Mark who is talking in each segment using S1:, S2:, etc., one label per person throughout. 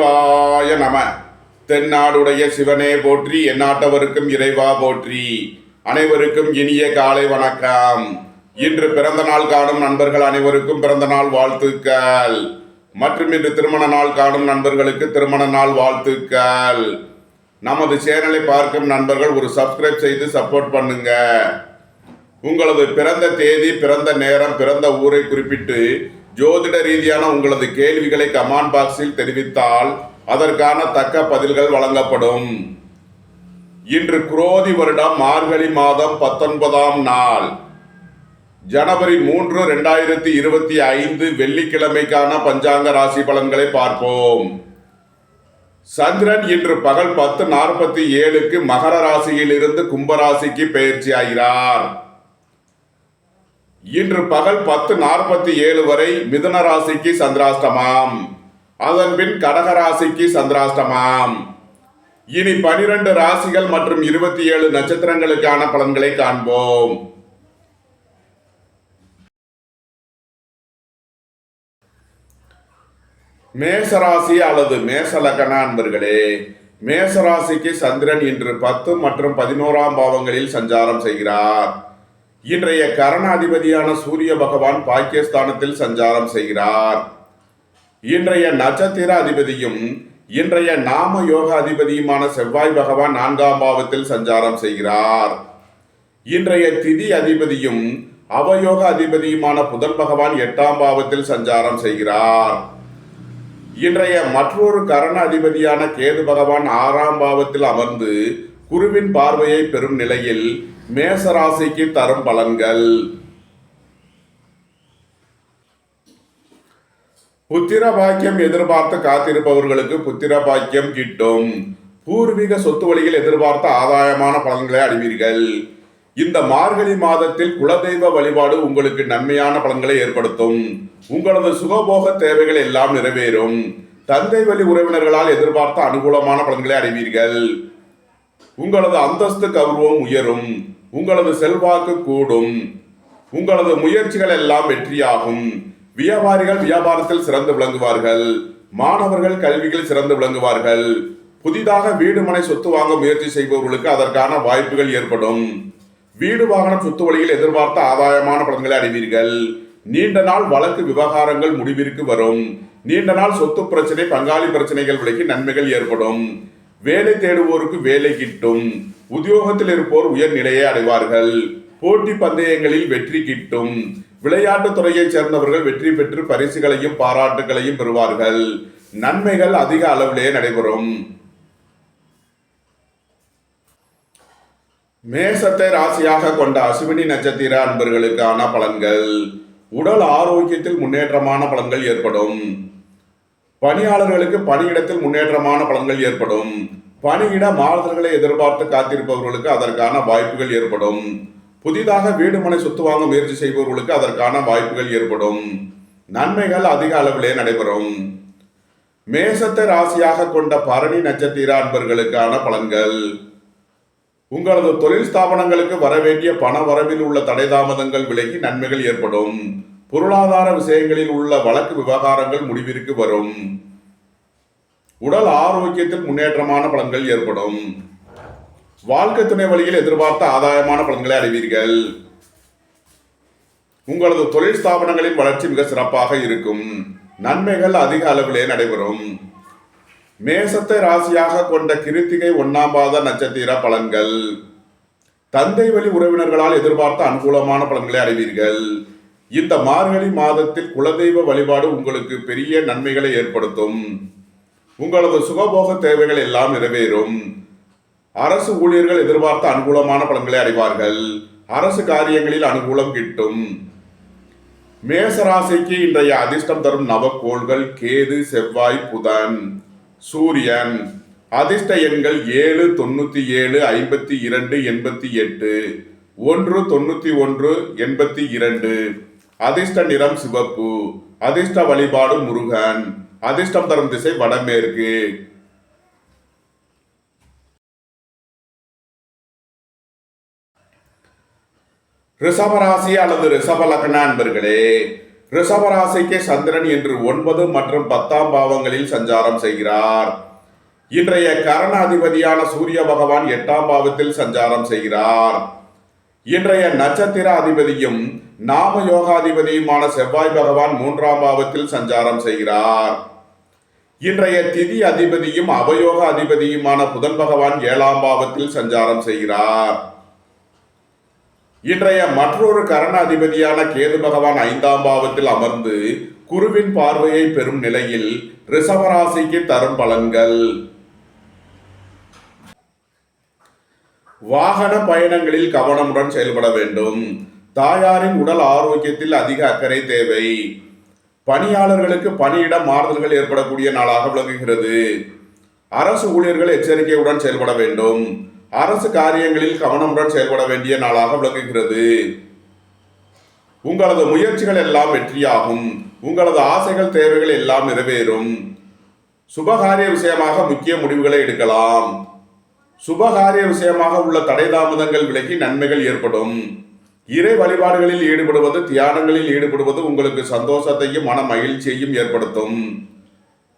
S1: சிவாய நம. தென்னாடுடைய சிவனே போற்றி, எந்நாட்டவருக்கும் இறைவா போற்றி. அனைவருக்கும் இனிய காலை வணக்கம். இன்று பிறந்த நாள் காணும் நண்பர்கள் அனைவருக்கும் பிறந்த நாள் வாழ்த்துக்கள். மற்றும் இன்று திருமண நாள் காணும் நண்பர்களுக்கு திருமண நாள் வாழ்த்துக்கள். நமது சேனலை பார்க்கும் நண்பர்கள் ஒரு சப்ஸ்கிரைப் செய்து சப்போர்ட் பண்ணுங்க. உங்களது பிறந்த தேதி, பிறந்த நேரம், பிறந்த ஊரை குறிப்பிட்டு ஜோதிட ரீதியான உங்களது கேள்விகளை கமெண்ட் பாக்ஸில் தெரிவித்தால் அதற்கான தக்க பதில்கள் வழங்கப்படும். இன்று குரோதி வருடம் மார்கழி மாதம் 19ஆம் நாள், ஜனவரி 3, 2025 வெள்ளிக்கிழமைக்கான பஞ்சாங்க ராசி பலன்களை பார்ப்போம். சந்திரன் இன்று பகல் 10:47 மகர ராசியில் இருந்து கும்பராசிக்கு பெயர்ச்சி ஆகிறார். இன்று பகல் 10:47 வரை மிதுன ராசிக்கு சந்திராஷ்டமம், அதன் பின் கடக ராசிக்கு சந்திராஷ்டமம். இனி 12 ராசிகள் மற்றும் 27 நட்சத்திரங்களுக்கான பலன்களை காண்போம். மேசராசி அல்லது மேசலக்கண அன்பர்களே, மேசராசிக்கு சந்திரன் இன்று 10 மற்றும் 11ஆம் பாவங்களில் சஞ்சாரம் செய்கிறார். இன்றைய கரணாதிபதியான சூரிய பகவான் பாக்கியஸ்தானத்தில் சஞ்சாரம் செய்கிறார். இன்றைய நட்சத்திர அதிபதியும் இன்றைய நாம யோக அதிபதியுமான செவ்வாய் பகவான் 4ஆம் பாவத்தில் சஞ்சாரம் செய்கிறார். இன்றைய திதி அதிபதியும் அவயோக அதிபதியுமான புதன் பகவான் 8ஆம் பாவத்தில் சஞ்சாரம் செய்கிறார். இன்றைய மற்றொரு கரண அதிபதியான கேது பகவான் 6ஆம் பாவத்தில் அமர்ந்து குருவின் பார்வையை பெறும் நிலையில் மேசராசிக்கு தரும் பலன்கள். புத்திர பாக்கியம் எதிர்பார்த்து காத்திருப்பவர்களுக்கு புத்திர பாக்கியம் கிட்டும். பூர்வீக சொத்து வழியில் எதிர்பார்த்த ஆதாயமான பலன்களை அடைவீர்கள். இந்த மார்கழி மாதத்தில் குலதெய்வ வழிபாடு உங்களுக்கு நன்மையான பலன்களை ஏற்படுத்தும். உங்களது சுகபோக தேவைகள் எல்லாம் நிறைவேறும். தந்தை வழி உறவினர்களால் எதிர்பார்த்த அனுகூலமான பலன்களை அடைவீர்கள். உங்களது அந்தஸ்து கௌரவம் உயரும். உங்களது செல்வாக்கு கூடும். உங்களது முயற்சிகள் எல்லாம் வெற்றியாகும். வியாபாரிகள் வியாபாரத்தில் சிறந்து விளங்குவார்கள். மாணவர்கள் கல்வியில் சிறந்து விளங்குவார்கள். புதிதாக வீடு மனை சொத்து வாங்க முயற்சி செய்பவர்களுக்கு அதற்கான வாய்ப்புகள் ஏற்படும். வீடு வாகனம் சொத்து வழியில் எதிர்பார்த்த ஆதாயமான பலன்களை அடைவீர்கள். நீண்ட நாள் வழக்கு விவகாரங்கள் முடிவிற்கு வரும். நீண்ட நாள் சொத்து பிரச்சனை, பங்காளி பிரச்சனைகள் விலகி நன்மைகள் ஏற்படும். வேலை தேடுவோருக்கு வேலை கிட்டும். உத்தியோகத்தில் இருப்போர் உயர் நிலையை அடைவார்கள். போட்டி பந்தயங்களில் வெற்றி கிட்டும். விளையாட்டுத் துறையைச் சேர்ந்தவர்கள் வெற்றி பெற்று பரிசுகளையும் பாராட்டுகளையும் பெறுவார்கள். நன்மைகள் அதிக அளவிலே நடைபெறும். மேசத்தை ராசியாக கொண்ட அசுவினி நட்சத்திர அன்பர்களுக்கான பலன்கள். உடல் ஆரோக்கியத்தில் முன்னேற்றமான பலன்கள் ஏற்படும். பணியாளர்களுக்கு பணியிடத்தில் முன்னேற்றமான பலன்கள் ஏற்படும். பணியிட மாறுதல்களை எதிர்பார்த்து காத்திருப்பவர்களுக்கு அதற்கான வாய்ப்புகள் ஏற்படும். புதிதாக வீடு மனை சொத்து வாங்க முயற்சி செய்பவர்களுக்கு அதற்கான வாய்ப்புகள் ஏற்படும். நன்மைகள் அதிக அளவிலே நடைபெறும். மேசத்தை ராசியாக கொண்ட பரணி நட்சத்திர அன்பர்களுக்கான பலன்கள். உங்களது தொழில் ஸ்தாபனங்களுக்கு வரவேண்டிய பண வரவில் உள்ள தடை தாமதங்கள் விலகி நன்மைகள் ஏற்படும். பொருளாதார விஷயங்களில் உள்ள வழக்கு விவகாரங்கள் முடிவிற்கு வரும். உடல் ஆரோக்கியத்தில் முன்னேற்றமான பலன்கள் ஏற்படும். வாழ்க்கை துணை வழியில் எதிர்பார்த்த ஆதாயமான பலன்களை அடைவீர்கள். உங்களது தொழில் ஸ்தாபனங்களின் வளர்ச்சி மிக சிறப்பாக இருக்கும். நன்மைகள் அதிக அளவிலே நடைபெறும். மேசத்தை ராசியாக கொண்ட கிருத்திகை 1ஆம் பாத நட்சத்திர பலன்கள். தந்தை வழி உறவினர்களால் எதிர்பார்த்த அனுகூலமான பலன்களை அடைவீர்கள். இந்த மார்கழி மாதத்தில் குலதெய்வ வழிபாடு உங்களுக்கு பெரிய நன்மைகளை ஏற்படுத்தும். உங்களது சுகபோக தேவைகள் எல்லாம் நிறைவேறும். அரசு ஊழியர்கள் எதிர்பார்த்த அனுகூலமான பலன்களை அடைவார்கள். அரசு காரியங்களில் அனுகூலம் கிட்டும். மேசராசிக்கு இன்றைய அதிர்ஷ்டம் தரும் நவக்கோள்கள் கேது, செவ்வாய், புதன், சூரியன். அதிர்ஷ்ட எண்கள் 7, 97, 52, 88, 1, 91, 82. அதிர்ஷ்ட நிறம் சிவப்பு. அதிர்ஷ்ட வழிபாடு முருகன். அதிர்ஷ்டம் தரும் திசை வடமேற்கு. ரிஷபராசி அல்லது ரிஷப லக்ன அன்பர்களே, ரிஷபராசிக்கு சந்திரன் இன்று 9 மற்றும் 10ஆம் பாவங்களில் சஞ்சாரம் செய்கிறார். இன்றைய கரண அதிபதியான சூரிய பகவான் 8ஆம் பாவத்தில் சஞ்சாரம் செய்கிறார். இன்றைய நட்சத்திர அதிபதியும் நாம யோகாதிபதியுமான செவ்வாய் பகவான் 3ஆம் பாவத்தில் சஞ்சாரம் செய்கிறார். இன்றைய திதி அதிபதியும் அவயோக அதிபதியுமான புதன் பகவான் 7ஆம் பாவத்தில் சஞ்சாரம் செய்கிறார். இன்றைய மற்றொரு கரண அதிபதியான கேது பகவான் 5ஆம் பாவத்தில் அமர்ந்து குருவின் பார்வையை பெறும் நிலையில் ரிஷபராசிக்கு தரும் பலன்கள். வாகன பயணங்களில் கவனமுடன் செயல்பட வேண்டும். தாயாரின் உடல் ஆரோக்கியத்தில் அதிக அக்கறை தேவை. பணியாளர்களுக்கு பணியிட மாறுதல்கள் ஏற்படக்கூடிய நாளாக விளங்குகிறது. அரசு ஊழியர்கள் எச்சரிக்கையுடன் செயல்பட வேண்டும். அரசு காரியங்களில் கவனமுடன் செயல்பட வேண்டிய நாளாக விளங்குகிறது. உங்களது முயற்சிகள் எல்லாம் வெற்றியாகும். உங்களது ஆசைகள் தேவைகள் எல்லாம் நிறைவேறும். சுபகாரிய விஷயமாக முக்கிய முடிவுகளை எடுக்கலாம். சுபகாரிய விஷயமாக உள்ள தடை தாமதங்கள் விலகி நன்மைகள் ஏற்படும். இறை வழிபாடுகளில் ஈடுபடுவது, தியானங்களில் ஈடுபடுவது உங்களுக்கு சந்தோஷத்தையும் மன மகிழ்ச்சியையும் ஏற்படுத்தும்.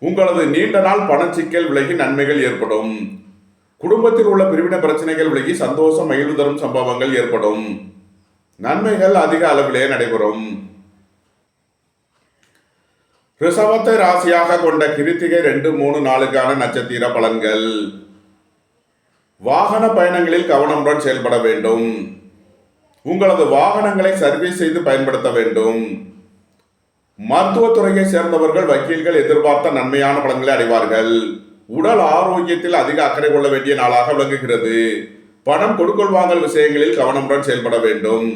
S1: உங்களது நீண்ட நாள் பணச்சிக்கல் விலகி நன்மைகள் ஏற்படும். குடும்பத்தில் உள்ள பிரிவினை பிரச்சனைகள் விலகி சந்தோஷம் மகிழ்வு தரும் சம்பவங்கள் ஏற்படும். நன்மைகள் அதிக அளவிலே நடைபெறும். ரிஷபத்தை ராசியாக கொண்ட கிருத்திகை 2, 3 நாளுக்கான நட்சத்திர பலன்கள். வாகன பயணங்களில் கவனமுடன் செயல்பட வேண்டும். உங்களது வாகனங்களை சர்வீஸ் செய்து பயன்படுத்த வேண்டும். மருத்துவத்துறையை சேர்ந்தவர்கள், வக்கீல்கள் எதிர்பார்த்த நன்மையான பலன்களை அடைவார்கள். உடல் ஆரோக்கியத்தில் அதிக அக்கறை கொள்ள வேண்டிய நாளாக விளங்குகிறது. பணம் கொடுக்கல் வாங்கல் விஷயங்களில் கவனமுடன் செயல்பட வேண்டும்.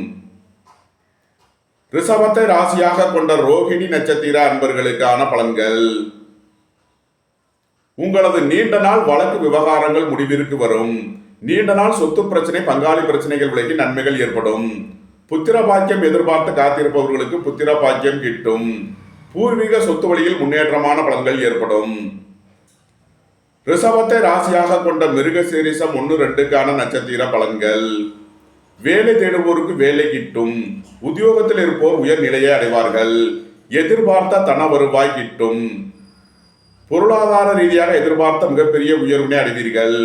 S1: ரிஷபத்தை ராசியாக கொண்ட ரோகிணி நட்சத்திர அன்பர்களுக்கான பலன்கள். உங்களது நீண்ட நாள் வழக்கு விவகாரங்கள் முடிவிற்கு வரும். நீண்ட நாள் சொத்து பிரச்சனை, பங்காளி பிரச்சனைகள் விலகி நன்மைகள் ஏற்படும். புத்திர பாக்கியம் எதிர்பார்த்து காத்திருப்பவர்களுக்கு புத்திர பாக்கியம் கிட்டும். பூர்வீக சொத்து வழியில் முன்னேற்றமான பலன்கள் ஏற்படும். ரிஷபத்தை ராசியாக கொண்ட மிருகசீரிஷம் 1, 2க்கான நட்சத்திர பலன்கள். வேலை தேடுவோருக்கு வேலை கிட்டும். உத்தியோகத்தில் இருப்போர் உயர் நிலையை அடைவார்கள். எதிர்பார்த்த தன வருவாய் கிட்டும். பொருளாதார ரீதியாக எதிர்பார்த்த மிகப்பெரிய உயர்வினை அடைவீர்கள்.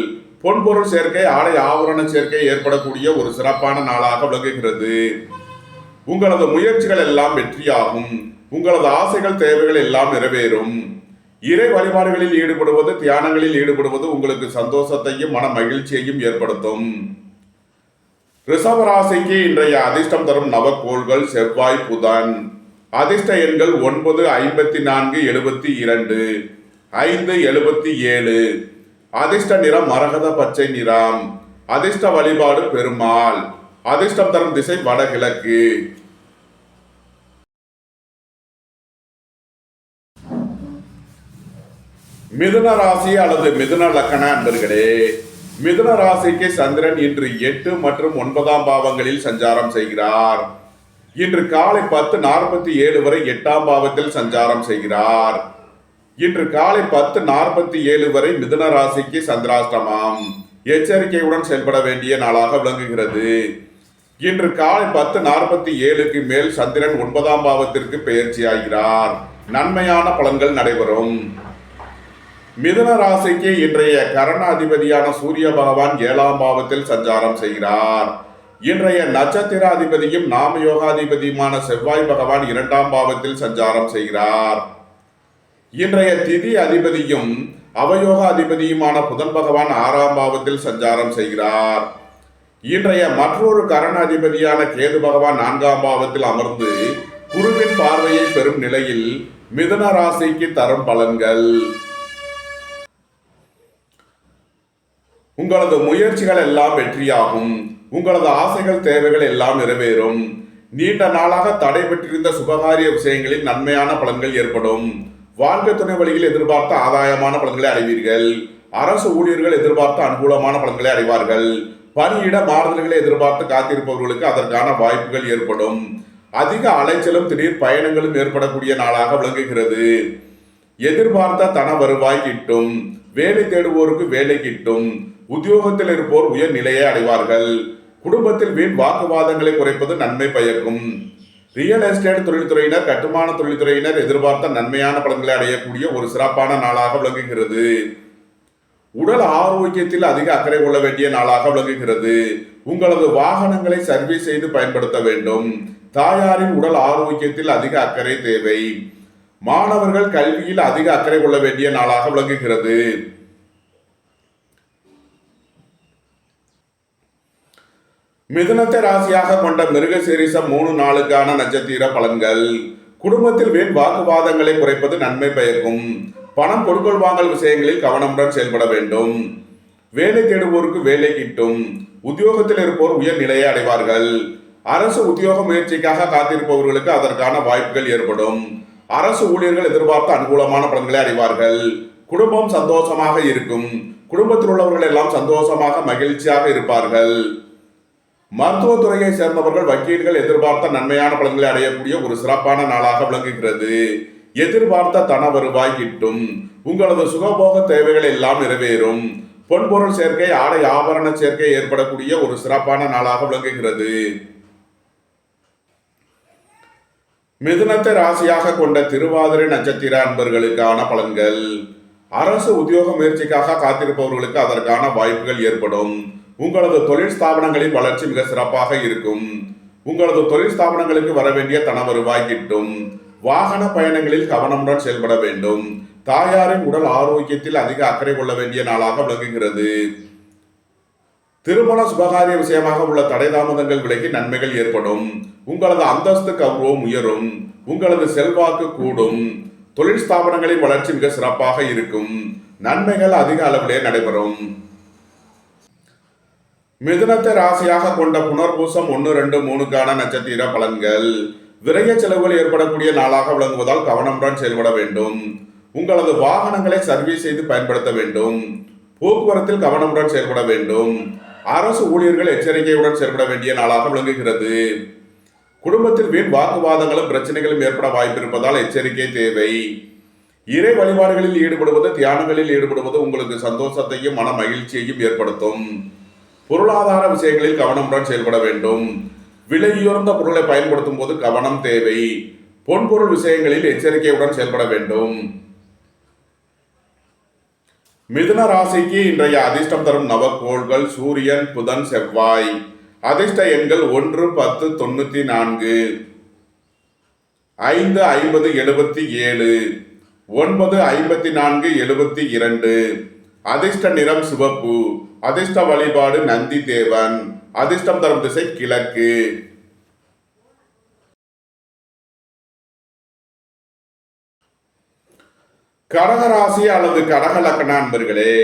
S1: பொன்பொருள் சேர்க்கை, ஆடை ஆபரண சேர்க்கை ஏற்படக்கூடிய ஒரு சிறப்பான நாளாக விளங்குகிறது. உங்களது முயற்சிகள் எல்லாம் வெற்றியாகும். உங்களது ஆசைகள் தேவைகள் எல்லாம் நிறைவேறும். இறை வழிபாடுகளில் ஈடுபடுவது, தியானங்களில் ஈடுபடுவது உங்களுக்கு சந்தோஷத்தையும் மன மகிழ்ச்சியையும் ஏற்படுத்தும். ரிஷபராசிக்கு இன்றைய அதிர்ஷ்டம் தரும் நவக்கோள்கள் செவ்வாய், புதன். அதிர்ஷ்ட எண்கள் 9, 54, 72, 5, 77. அதிர்ஷ்ட நிறம் மரகத பச்சை நிறம். அதிர்ஷ்ட வழிபாடு பெருமாள். அதிர்ஷ்டம் தரும் திசை வடகிழக்கு. மிதுன ராசி அல்லது மிதுன லக்கண அன்பர்களே, மிதுன ராசிக்கு சந்திரன் இன்று 8 மற்றும் 9ஆம் பாவங்களில் சஞ்சாரம் செய்கிறார். இன்று காலை 10:47 வரை 8ஆம் பாவத்தில் சஞ்சாரம் செய்கிறார். இன்று காலை 10:47 வரை மிதுன ராசிக்கு சந்திராஷ்டமம். எச்சரிக்கையுடன் செயல்பட வேண்டிய நாளாக விளங்குகிறது. இன்று காலை 10:47க்கு மேல் சந்திரன் 9ஆம் பாவத்திற்கு பெயர்ச்சியாகிறார். நன்மையான பலன்கள் நடைபெறும். மிதுன ராசிக்கு இன்றைய கரண அதிபதியான சூரிய பகவான் 7ஆம் பாவத்தில் சஞ்சாரம் செய்கிறார். இன்றைய நட்சத்திர அதிபதியும் நாம யோகாதிபதியுமான செவ்வாய் பகவான் 2ஆம் பாவத்தில் சஞ்சாரம் செய்கிறார். இன்றைய திதி அதிபதியும் அவயோக அதிபதியுமான புதன் பகவான் 6ஆம் பாவத்தில் சஞ்சாரம் செய்கிறார். இன்றைய மற்றொரு கரண அதிபதியான கேது பகவான் 4ஆம் பாவத்தில் அமர்ந்து குருவின் பார்வையை பெறும் நிலையில் மிதுன ராசிக்கு தரும் பலன்கள். உங்களது முயற்சிகள் எல்லாம் வெற்றியாகும். உங்களது ஆசைகள் தேவைகள் எல்லாம் நிறைவேறும். நீண்ட நாளாக தடைபெற்றிருந்த சுபகாரிய விஷயங்களில் நன்மையான பலன்கள் ஏற்படும். வாழ்க்கை துணை வழியில் எதிர்பார்த்த ஆதாயமான பலன்களை அடைவீர்கள். அரசு ஊழியர்கள் எதிர்பார்த்த அனுகூலமான பலன்களை அடைவார்கள். பணியிட மாறுதல்களை எதிர்பார்த்து காத்திருப்பவர்களுக்கு அதற்கான வாய்ப்புகள் ஏற்படும். அதிக அலைச்சலும் திடீர் பயணங்களும் ஏற்படக்கூடிய நாளாக விளங்குகிறது. எதிர்பார்த்த தன வருவாய் கிட்டும். வேலை தேடுவோருக்கு வேலை கிட்டும். உத்தியோகத்தில் இருப்போர் உயர் நிலையை அடைவார்கள். குடும்பத்தில் வீண் வாக்குவாதங்களை குறைப்பது நன்மை பயக்கும். ரியல் எஸ்டேட் தொழில்துறையினர், கட்டுமான தொழில்துறையினர் எதிர்பார்த்த நன்மையான பலன்களை அடையக்கூடிய ஒரு சிறப்பான நாளாக விளங்குகிறது. உடல் ஆரோக்கியத்தில் அதிக அக்கறை கொள்ள வேண்டிய நாளாக விளங்குகிறது. உங்களது வாகனங்களை சர்வீஸ் செய்து பயன்படுத்த வேண்டும். தாயாரின் உடல் ஆரோக்கியத்தில் அதிக அக்கறை தேவை. மாணவர்கள் கல்வியில் அதிக அக்கறை கொள்ள வேண்டிய நாளாக விளங்குகிறது. மிதுனத்தை ராசியாக கொண்ட மிருகசீரிசம் 3 நாளுக்கான நட்சத்திர பலன்கள். குடும்பத்தில் வீண் வாக்குவாதங்களை குறைப்பது நன்மை பயக்கும். பணம் கொடுக்கல் வாங்கல் விஷயங்களில் கவனமுடன் செயல்பட வேண்டும். வேலை தேடுவோருக்கு வேலை கிட்டும். உத்தியோகத்தில் இருப்போர் உயர் நிலையை அடைவார்கள். அரசு உத்தியோக முயற்சிக்காக காத்திருப்பவர்களுக்கு அதற்கான வாய்ப்புகள் ஏற்படும். அரசு ஊழியர்கள் எதிர்பார்த்த அனுகூலமான பலன்களை அடைவார்கள். குடும்பம் சந்தோஷமாக இருக்கும். குடும்பத்தில் உள்ளவர்கள் எல்லாம் சந்தோஷமாக மகிழ்ச்சியாக இருப்பார்கள். மருத்துவத்துறையை சேர்ந்தவர்கள், வக்கீல்கள் எதிர்பார்த்த நன்மையான பலன்களை அடையக்கூடிய ஒரு சிறப்பான நாளாக விளங்குகிறது. எதிர்பார்த்த தன வருவாய் கிட்டும். உங்களது சுகபோக தேவைகள் எல்லாம் நிறைவேறும். பொன்பொருள் சேர்க்கை, ஆடை ஆபரண சேர்க்கை ஏற்படக்கூடிய ஒரு சிறப்பான நாளாக விளங்குகிறது. மிதுனத்தை ராசியாக கொண்ட திருவாதிரை நட்சத்திர அன்பர்களுக்கான பலன்கள். அரசு உத்தியோக முயற்சிக்காக காத்திருப்பவர்களுக்கு அதற்கான வாய்ப்புகள் ஏற்படும். உங்களது தொழில் ஸ்தாபனங்களின் வளர்ச்சி மிக சிறப்பாக இருக்கும். உங்களது தொழில் ஸ்தாபனங்களுக்கு வர வேண்டிய தன வருவாய் கிட்டும். வாகன பயணங்களில் கவனமுடன் செயல்பட வேண்டும். தாயாரின் உடல் ஆரோக்கியத்தில் அதிக அக்கறை கொள்ள வேண்டிய நாளாக விளங்குகிறது. திருமண சுபகாரிய விஷயமாக உள்ள தடை தாமதங்கள் விலகி நன்மைகள் ஏற்படும். உங்களது அந்தஸ்து கௌரவம் உயரும். உங்களது செல்வாக்கு கூடும். தொழில் ஸ்தாபனங்களின் வளர்ச்சி மிக சிறப்பாக இருக்கும். நன்மைகள் அதிக அளவிலே நடைபெறும். மிதுனத்தை ராசியாக கொண்ட புனர்பூசம் 1, 2, 3க்கான நட்சத்திர பலன்கள். விரைய செலவுகள் ஏற்படக்கூடிய நாளாக விளங்குவதால் கவனமுடன் செயல்பட வேண்டும். உங்களது வாகனங்களை சர்வீஸ் செய்து பயன்படுத்த வேண்டும். போக்குவரத்தில் கவனமுடன் செயல்பட வேண்டும். அரசு ஊழியர்கள் எச்சரிக்கையுடன் செயல்பட வேண்டிய நாளாக விளங்குகிறது. குடும்பத்தில் வீண் வாக்குவாதங்களும் பிரச்சனைகளும் ஏற்பட வாய்ப்பு இருப்பதால் எச்சரிக்கை தேவை. இறை வழிபாடுகளில் ஈடுபடுவது, தியானங்களில் ஈடுபடுவது உங்களுக்கு சந்தோஷத்தையும் மன மகிழ்ச்சியையும் ஏற்படுத்தும். பொருளாதார விஷயங்களில் கவனமுடன் செயல்பட வேண்டும். விலையுயர்ந்த பொருளை பயன்படுத்தும் போது கவனம் தேவை. பொன்பொருள் விஷயங்களில் எச்சரிக்கையுடன் செயல்பட வேண்டும். மிதுன ராசிக்கு இன்றைய அதிர்ஷ்டம் தரும் நவக்கோள்கள் சூரியன், புதன், செவ்வாய். அதிர்ஷ்ட எண்கள் 1, 10, 94, 5, 50, 77, 9, 54, 72. அதிர்ஷ்ட நிறம் சிவப்பு. அதிர்ஷ்ட வழிபாடு நந்தி தேவன். அதிர்ஷ்டம் தரும் திசை கிழக்கு. கடகராசி அல்லது கடக லக்ன அன்பர்களே,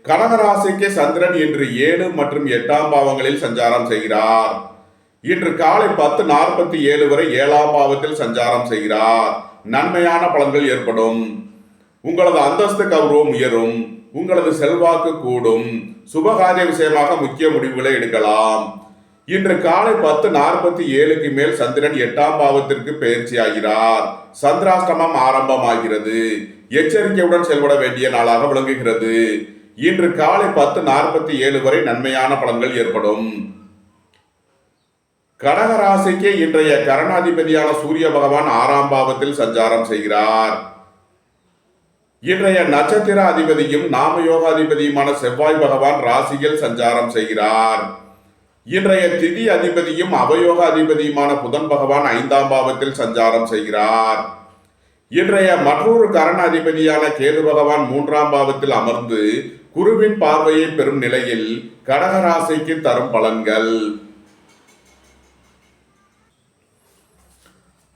S1: கடகராசிக்கு சந்திரன் இன்று 7 மற்றும் 8ஆம் பாவங்களில் சஞ்சாரம் செய்கிறார். இன்று காலை 10:47 வரை 7ஆம் பாவத்தில் சஞ்சாரம் செய்கிறார். நன்மையான பலன்கள் ஏற்படும். உங்களது அந்தஸ்து கௌரவம் உயரும். உங்களது செல்வாக்கு கூடும். சுபகாரிய விஷயமாக முக்கிய முடிவுகளை எடுக்கலாம். இன்று காலை 10:47க்கு மேல் சந்திரன் 8ஆம் பாவத்திற்கு பயிற்சி ஆகிறார். சந்திராஷ்டமம் ஆரம்பமாகிறது. எச்சரிக்கையுடன் செயல்பட வேண்டிய நாளாக விளங்குகிறது. இன்று காலை 10:47 வரை நன்மையான பலன்கள் ஏற்படும். கடகராசிக்கு இன்றைய கரணாதிபதியான சூரிய பகவான் 6ஆம் பாவத்தில் சஞ்சாரம் செய்கிறார். இன்றைய நட்சத்திர அதிபதியும் நாமயோகாதிபதியுமான செவ்வாய் பகவான் ராசியில் சஞ்சாரம் செய்கிறார். இன்றைய திதி அதிபதியும் அவயோக அதிபதியுமான புதன் பகவான் 5ஆம் பாவத்தில் சஞ்சாரம் செய்கிறார். இன்றைய மற்றொரு கரண அதிபதியான கேது பகவான் 3ஆம் பாவத்தில் அமர்ந்து குருவின் பார்வையை பெறும் நிலையில் கடகராசிக்கு தரும் பலன்கள்.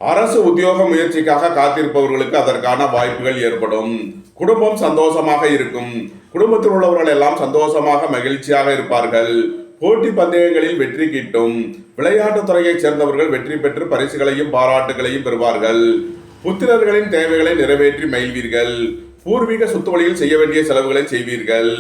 S1: அரசு உத்தியோக முயற்சிக்காக காத்திருப்பவர்களுக்கு அதற்கான வாய்ப்புகள் ஏற்படும். குடும்பம் சந்தோஷமாக இருக்கும். குடும்பத்தில் உள்ளவர்கள் எல்லாம் சந்தோஷமாக மகிழ்ச்சியாக இருப்பார்கள். போட்டி பந்தயங்களில் வெற்றி கிட்டும். விளையாட்டுத் துறையைச் சேர்ந்தவர்கள் வெற்றி பெற்று பரிசுகளையும் பாராட்டுகளையும் பெறுவார்கள். புத்திரர்களின் தேவைகளை நிறைவேற்றி மகிழ்வீர்கள். பூர்வீக சொத்து வழியில் செய்ய வேண்டிய செலவுகளை செய்வீர்கள்.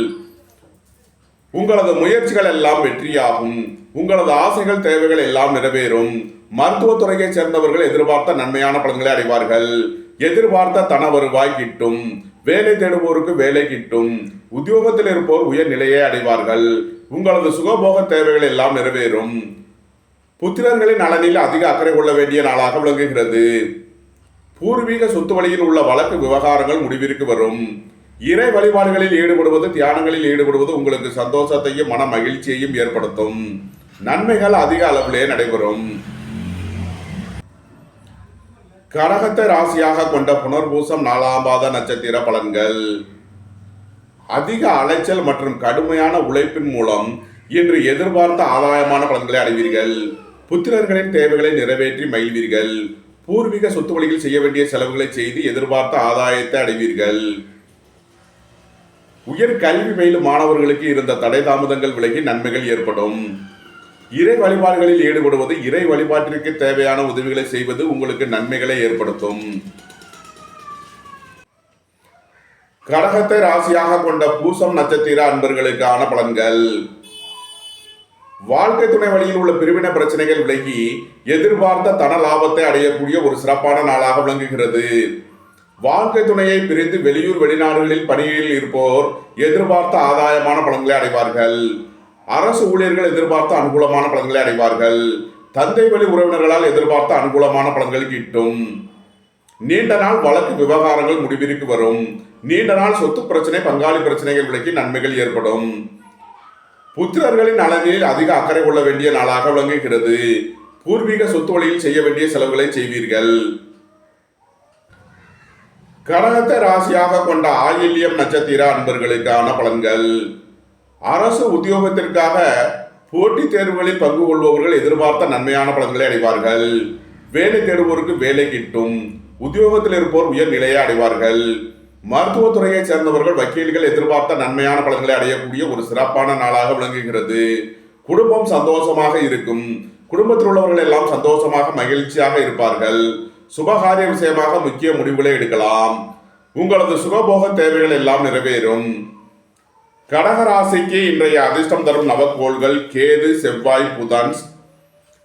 S1: உங்களது முயற்சிகள் எல்லாம் வெற்றியாகும். உங்களது ஆசைகள், தேவைகள் எல்லாம் நிறைவேறும். மருத்துவத்துறையைச் சேர்ந்தவர்கள் எதிர்பார்த்த நன்மையான பலன்களை அடைவார்கள். எதிர்பார்த்த தன வருவாய் கிட்டும். வேலை தேடுவோருக்கு வேலை கிட்டும். உத்தியோகத்தில் இருப்போர் உயர் நிலையை அடைவார்கள். உங்களது சுகபோக தேவைகள் எல்லாம் நிறைவேறும். புத்திரர்களின் நலனில் அதிக அக்கறை கொள்ள வேண்டிய நாளாக விளங்குகிறது. பூர்வீக சொத்து வழியில் உள்ள வழக்கு விவகாரங்கள் முடிவிற்கு வரும். இறை வழிபாடுகளில் ஈடுபடுவது, தியானங்களில் ஈடுபடுவது உங்களுக்கு சந்தோஷத்தையும் மன மகிழ்ச்சியையும் ஏற்படுத்தும். நன்மைகள் அதிக அளவிலே நடைபெறும். கடகத்தை ராசியாக கொண்ட புனர்பூசம் 4ஆம் பாத நட்சத்திர பலன்கள். அதிக அலைச்சல் மற்றும் கடுமையான உழைப்பின் மூலம் இன்று எதிர்பார்த்த ஆதாயமான பலன்களை அடைவீர்கள். புத்திரர்களின் தேவைகளை நிறைவேற்றி மகிழ்வீர்கள். பூர்வீக சொத்து வழியில் செய்ய வேண்டிய செலவுகளை செய்து எதிர்பார்த்த ஆதாயத்தை அடைவீர்கள். உயர் கல்வி பயிலும் மாணவர்களுக்கு இருந்த தடை தாமதங்கள் விலகி நன்மைகள் ஏற்படும். இறை வழிபாடுகளில் ஈடுபடுவது, இறை வழிபாட்டிற்கு தேவையான உதவிகளை செய்வது உங்களுக்கு நன்மைகளை ஏற்படுத்தும். கடகத்தை ராசியாக கொண்ட பூசம் நட்சத்திர அன்பர்களுக்கான பலன்கள். வாழ்க்கை துணை வழியில் உள்ள பிரிவினை பிரச்சனைகள் விலகி எதிர்பார்த்த தன லாபத்தை அடையக்கூடிய ஒரு சிறப்பான நாளாக விளங்குகிறது. வாழ்க்கை துணையை பிரிந்து வெளியூர் வெளிநாடுகளில் பணியில் இருப்போர் எதிர்பார்த்த ஆதாயமான பலன்களை அடைவார்கள். அரசு ஊழியர்கள் எதிர்பார்த்த அனுகூலமான பலன்களை அடைவார்கள். தந்தை வழி உறவினர்களால் எதிர்பார்த்த அனுகூலமான பலன்கள் கிட்டும். நீண்ட நாள் வழக்கு விவகாரங்கள் முடிவிற்கு வரும். நீண்ட நாள் சொத்து பிரச்சனை, பங்காளி பிரச்சனைகள் விலகி நன்மைகள் ஏற்படும். புத்திரர்களின் நலனில் அதிக அக்கறை கொள்ள வேண்டிய நாளாக விளங்குகிறது. பூர்வீக சொத்து வழியில் செய்ய வேண்டிய செலவுகளை செய்வீர்கள். கடகத்தை ராசியாக கொண்ட ஆயில்யம் நட்சத்திர அன்பர்களுக்கான பலன்கள். அரசு உத்தியோகத்திற்காக போட்டித் தேர்வுகளில் பங்கு கொள்பவர்கள் எதிர்பார்த்த நன்மையான பலன்களை அடைவார்கள். வேலை தேடுவோருக்கு வேலை கிட்டும். உத்தியோகத்தில் இருப்போர் உயர் நிலையை அடைவார்கள். மருத்துவத்துறையை சேர்ந்தவர்கள், வக்கீல்கள் எதிர்பார்த்த நன்மையான பலன்களை அடையக்கூடிய ஒரு சிறப்பான நாளாக விளங்குகிறது. குடும்பம் சந்தோஷமாக இருக்கும். குடும்பத்தில் உள்ளவர்கள் எல்லாம் சந்தோஷமாக மகிழ்ச்சியாக இருப்பார்கள். சுபகாரிய விஷயமாக முக்கிய முடிவுகளை எடுக்கலாம். உங்களது சுகபோக தேவைகள் எல்லாம் நிறைவேறும். கடகராசிக்கு இன்றைய அதிர்ஷ்டம் தரும் நவக்கோள்கள் கேது, செவ்வாய், புதன்.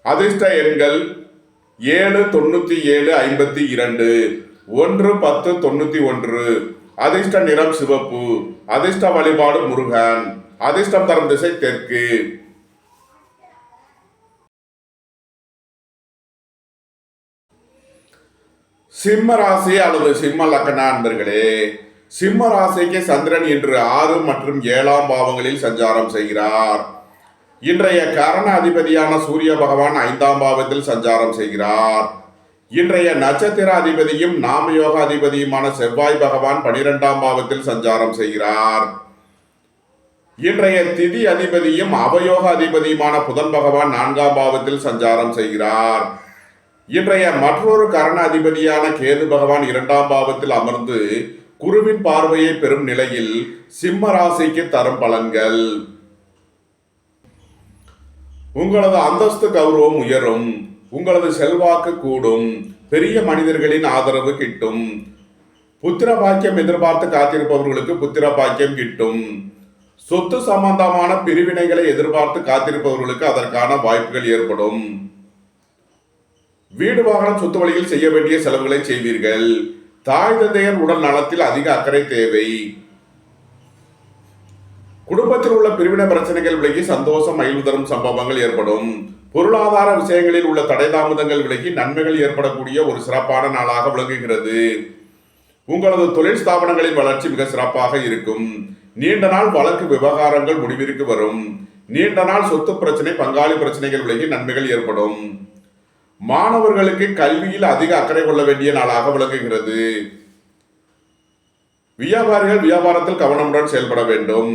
S1: அதிர்ஷ்ட எண்கள் 7, 97, 52, 1, 10, 91. அதிர்ஷ்ட நிறம் சிவப்பு. அதிர்ஷ்ட வழிபாடு முருகன். அதிர்ஷ்டம் தரும் திசை தெற்கு. சிம்ம ராசி அல்லது சிம்ம லக்ன அன்பர்களே, சிம்ம ராசிக்கு சந்திரன் இன்று 6 மற்றும் 7ஆம் பாவங்களில் சஞ்சாரம் செய்கிறார். இன்றைய கரண அதிபதியான சூரிய பகவான் 5ஆம் பாவத்தில் சஞ்சாரம் செய்கிறார். இன்றைய நட்சத்திர அதிபதியும் நாமயோக அதிபதியுமான செவ்வாய் பகவான் 12ஆம் பாவத்தில் சஞ்சாரம் செய்கிறார். இன்றைய திதி அதிபதியும் அவயோக அதிபதியுமான புதன் பகவான் 4ஆம் பாவத்தில் சஞ்சாரம் செய்கிறார். இன்றைய மற்றொரு கரண அதிபதியான கேது பகவான் 2ஆம் பாவத்தில் அமர்ந்து குருவின் பார்வையை பெறும் நிலையில் சிம்ம ராசிக்கு தரும் பலன்கள். உங்களது அந்தஸ்து கௌரவம் உயரும். உங்களது செல்வாக்கு கூடும். பெரிய மனிதர்களின் ஆதரவு கிட்டும். புத்திர பாக்கியம் எதிர்பார்த்து காத்திருப்பவர்களுக்கு புத்திர பாக்கியம் கிட்டும். சொத்து சம்பந்தமான பிரிவினைகளை எதிர்பார்த்து காத்திருப்பவர்களுக்கு அதற்கான வாய்ப்புகள் ஏற்படும். வீடு வாகனம் சொத்து வழியில் செய்ய வேண்டிய செலவுகளை செய்வீர்கள். தாய் தந்தையர் உடல் நலத்தில் அதிக அக்கறை தேவை. குடும்பத்தில் உள்ள பிரிவினை பிரச்சனைகள் விலகி சந்தோஷம் மகிழ்வு தரும் சம்பவங்கள் ஏற்படும். பொருளாதார விஷயங்களில் உள்ள தடை தாமதங்கள் விலகி நன்மைகள் ஏற்படக்கூடிய ஒரு சிறப்பான நாளாக விளங்குகிறது. உங்களது தொழில் ஸ்தாபனங்களின் வளர்ச்சி மிக சிறப்பாக இருக்கும். நீண்ட நாள் வழக்கு விவகாரங்கள் முடிவிற்கு வரும். நீண்ட நாள் சொத்து பிரச்சனை, பங்காளி பிரச்சனைகள் விலகி நன்மைகள் ஏற்படும். மாணவர்களுக்கு கல்வியில் அதிக அக்கறை கொள்ள வேண்டிய நாளாக விளங்குகிறது. வியாபாரிகள் வியாபாரத்தில் கவனமுடன் செயல்பட வேண்டும்.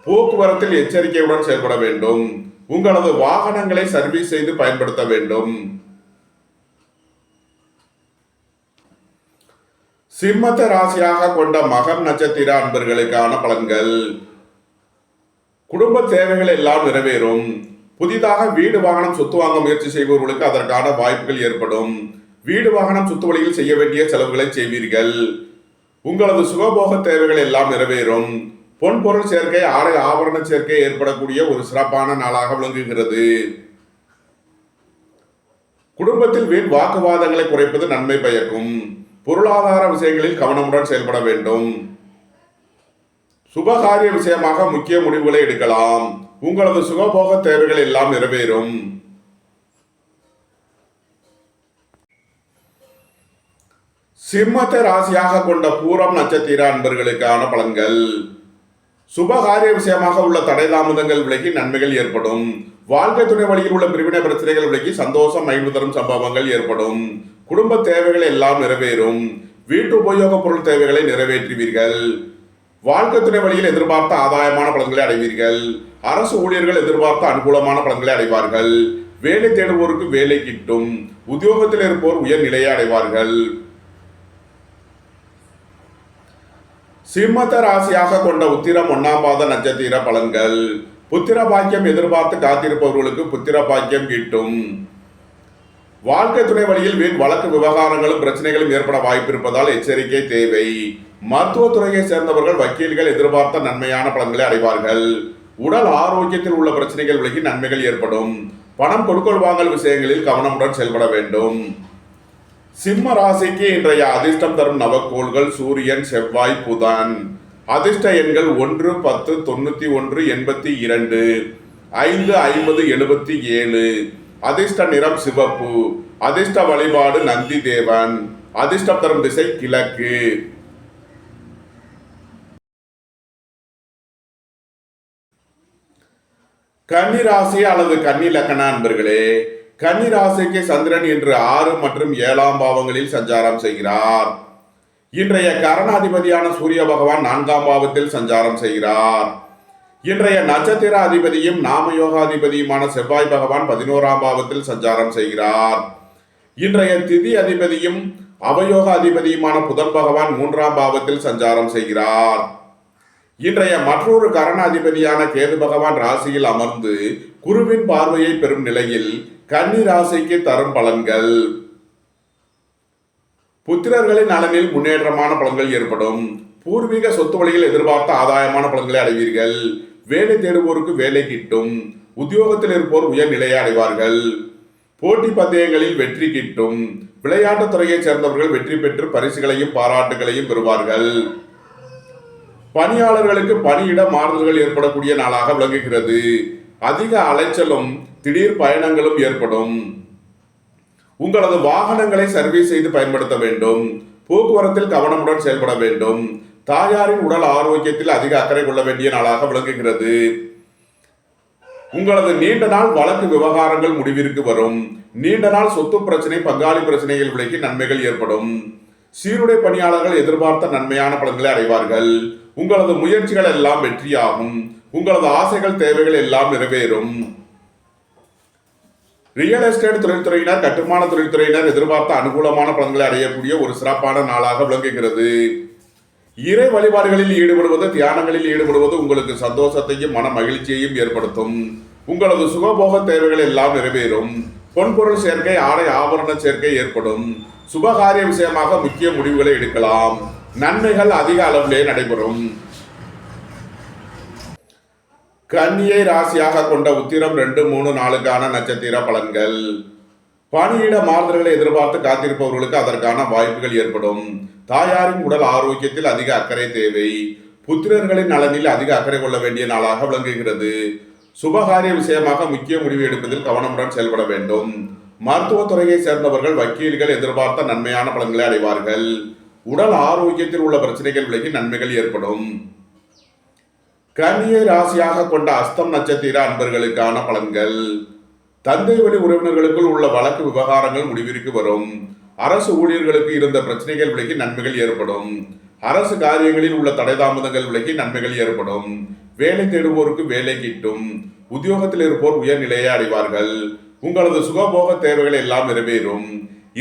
S1: போக்குவரத்தில் எச்சரிக்கையுடன் செயல்பட வேண்டும். உங்களது வாகனங்களை சர்வீஸ் செய்து பயன்படுத்த வேண்டும். சிம்மத்தை ராசியாக கொண்ட மகம் நட்சத்திர அன்பர்களுக்கான பலன்கள். குடும்ப தேவைகள் எல்லாம் நிறைவேறும். புதிதாக வீடு வாகனம் சொத்து வாங்க முயற்சி செய்பவர்களுக்கு அதற்கான வாய்ப்புகள் ஏற்படும். வீடு வாகனம் சொத்து வழியில் செய்ய வேண்டிய செலவுகளை செய்வீர்கள். உங்களது சுகபோக தேவைகள் எல்லாம் நிறைவேறும். பொன் பொருள் சேர்க்கை, ஆடை ஆபரண சேர்க்கை ஏற்படக்கூடிய ஒரு சிறப்பான நாளாக விளங்குகிறது. குடும்பத்தில் வீண் வாக்குவாதங்களை குறைப்பது நன்மை பயக்கும். பொருளாதார விஷயங்களில் கவனமுடன் செயல்பட வேண்டும். சுபகாரிய விஷயமாக முக்கிய முடிவுகளை எடுக்கலாம். உங்களது சுகபோக தேவைகள் எல்லாம் நிறைவேறும். சிம்மத்தை ராசியாக கொண்ட பூரம் நட்சத்திர அன்பர்களுக்கான பலன்கள். சுபகாரிய விஷயமாக உள்ள தடை தாமதங்கள் விலகி நன்மைகள் ஏற்படும். வாழ்க்கை துணை வழியில் உள்ள பிரிவினை பிரச்சனைகள் விலகி சந்தோஷம் மகிழ்வு தரும் சம்பவங்கள் ஏற்படும். குடும்ப தேவைகள் எல்லாம் நிறைவேறும். வீட்டு உபயோக பொருள் தேவைகளை நிறைவேற்றுவீர்கள். வாழ்க்கை துணை வழியில் எதிர்பார்த்த ஆதாயமான பலன்களை அடைவீர்கள். அரசு ஊழியர்கள் எதிர்பார்த்த அனுகூலமான பலன்களை அடைவார்கள். வேலை தேடுவோருக்கு வேலை கிட்டும். உத்தியோகத்தில் இருப்போர் உயர் நிலையை அடைவார்கள். சிம்மத்த ராசியாக கொண்ட உத்திரம் 1ஆம் பாத நட்சத்திர பலன்கள். புத்திர பாக்கியம் எதிர்பார்த்து காத்திருப்பவர்களுக்கு புத்திர பாக்கியம் கிட்டும். வாழ்க்கை துணை வழியில் வீண் வழக்கு விவகாரங்களும் பிரச்சனைகளும் ஏற்பட வாய்ப்பு இருப்பதால் எச்சரிக்கை தேவை. மருத்துவத்துறையை சேர்ந்தவர்கள் வக்கீல்கள் எதிர்பார்த்த நன்மையான பலன்களை அடைவார்கள். உடல் ஆரோக்கியத்தில் உள்ள பிரச்சனைகள் விலகி நன்மைகள் ஏற்படும். பணம் கொடுக்கல் வாங்கல் விஷயங்களில் கவனமுடன் செயல்பட வேண்டும். சிம்ம ராசிக்கு இன்றைய அதிர்ஷ்டம் தரும் நவக்கோள்கள் சூரியன், செவ்வாய், புதன். அதிர்ஷ்ட எண்கள் 1, 10, 91, 82, 5, 50, 77. அதிர்ஷ்ட நிறம் சிவப்பு. அதிர்ஷ்ட வழிபாடு நந்தி தேவன். அதிர்ஷ்டம் தரும் திசை கிழக்கு. கன்னி ராசி அல்லது கன்னி லக்ன அன்பர்களே, கன்னி ராசிக்கு சந்திரன் இன்று 6 மற்றும் 7ஆம் பாவங்களில் சஞ்சாரம் செய்கிறார். இன்றைய கரணாதிபதியான சூரிய பகவான் 4ஆம் பாவத்தில் சஞ்சாரம் செய்கிறார். இன்றைய நட்சத்திர அதிபதியும் நாமயோகாதிபதியுமான செவ்வாய் பகவான் 11ஆம் பாவத்தில் சஞ்சாரம் செய்கிறார். இன்றைய திதி அதிபதியும் அவயோக அதிபதியுமான புதன் பகவான் 3ஆம் பாவத்தில் சஞ்சாரம் செய்கிறார். இன்றைய மற்றொரு கரண அதிபதியான கேது பகவான் ராசியில் அமர்ந்து குருவின் பார்வையை பெறும் நிலையில் கன்னி ராசிக்கு தரும் பலன்கள். புத்திரர்களின் நலனில் முன்னேற்றமான பலன்கள் ஏற்படும். பூர்வீக சொத்து வழியில் எதிர்பார்த்த ஆதாயமான பலன்களை அடைவீர்கள். வேலை தேடுவோருக்கு வேலை கிட்டும். உத்தியோகத்தில் இருப்போர் உயர் நிலையை அடைவார்கள். போட்டி பந்தயங்களில் வெற்றி கிட்டும். விளையாட்டுத் துறையைச் சேர்ந்தவர்கள் வெற்றி பெற்று பரிசுகளையும் பாராட்டுகளையும் பெறுவார்கள். பணியாளர்களுக்கு பணியிட மாறுதல்கள் ஏற்படக்கூடிய நாளாக விளங்குகிறது. அதிக அலைச்சலும் திடீர் பயணங்களும் ஏற்படும். உங்களது வாகனங்களை சர்வீஸ் செய்து பயன்படுத்த வேண்டும். போக்குவரத்தில் கவனமுடன் செயல்பட வேண்டும். தாயாரின் உடல் ஆரோக்கியத்தில் அதிக அக்கறை கொள்ள வேண்டிய நாளாக விளங்குகிறது. உங்களது நீண்ட நாள் வழக்கு விவகாரங்கள் முடிவிற்கு வரும். நீண்ட நாள் சொத்து பிரச்சனை, பங்காளி பிரச்சனைகள் விலகி நன்மைகள் ஏற்படும். சீருடை பணியாளர்கள் எதிர்பார்த்த நன்மையான பலன்களை அடைவார்கள். உங்களது முயற்சிகள் எல்லாம் வெற்றியாகும். உங்களது ஆசைகள் தேவைகள் எல்லாம் நிறைவேறும். ரியல் எஸ்டேட் தொழில்துறையினர், கட்டுமான தொழில்துறையினர் எதிர்பார்த்த அனுகூலமான பலன்களை அடையக்கூடிய ஒரு சிறப்பான நாளாக விளங்குகிறது. இறை வழிபாடுகளில் ஈடுபடுவது, தியானங்களில் ஈடுபடுவது உங்களுக்கு சந்தோஷத்தையும் மன மகிழ்ச்சியையும் ஏற்படுத்தும். உங்களது சுகபோக தேவைகள் எல்லாம் நிறைவேறும். பொன்பொருள் சேர்க்கை, ஆடை ஆபரண சேர்க்கை ஏற்படும். சுபகாரிய விஷயமாக முக்கிய முடிவுகளை எடுக்கலாம். நன்மைகள் அதிக அளவிலே நடைபெறும். கன்னியை ராசியாக கொண்ட உத்திரம் 2, 3, 4க்கான நட்சத்திர பலன்கள். பணியிட மாறுதல்களை எதிர்பார்த்து காத்திருப்பவர்களுக்கு அதற்கான வாய்ப்புகள் ஏற்படும். தாயாரின் உடல் ஆரோக்கியத்தில் அதிக அக்கறை தேவை. புத்திரர்களின் நலனில் அதிக அக்கறை கொள்ள வேண்டிய நாளாக விளங்குகிறது. சுபகாரிய விஷயமாக முக்கிய முடிவு எடுப்பதில் கவனமுடன் செயல்பட வேண்டும். மருத்துவத்துறையை சேர்ந்தவர்கள் வக்கீல்கள் எதிர்பார்த்த நன்மையான பலன்களை அடைவார்கள். உடல் ஆரோக்கியத்தில் உள்ள பிரச்சனைகள் விலகி நன்மைகள் ஏற்படும். கன்னியை ராசியாக கொண்ட அஸ்தம் நட்சத்திர அன்பர்களுக்கான பலன்கள். தந்தை வழி உறவினர்களுக்குள் உள்ள வழக்கு விவகாரங்கள் முடிவிற்கு வரும். அரசு ஊழியர்களுக்கு இருந்த பிரச்சனைகள் விலகி நன்மைகள் ஏற்படும். அரசு காரியங்களில் உள்ள தடை தாமதங்கள் விலகி நன்மைகள் ஏற்படும். வேலை தேடுவோருக்கு வேலை கிட்டும். உத்தியோகத்தில் இருப்போர் உயர் நிலையை அடைவார்கள். உங்களது சுகபோக தேவைகள் எல்லாம் நிறைவேறும்.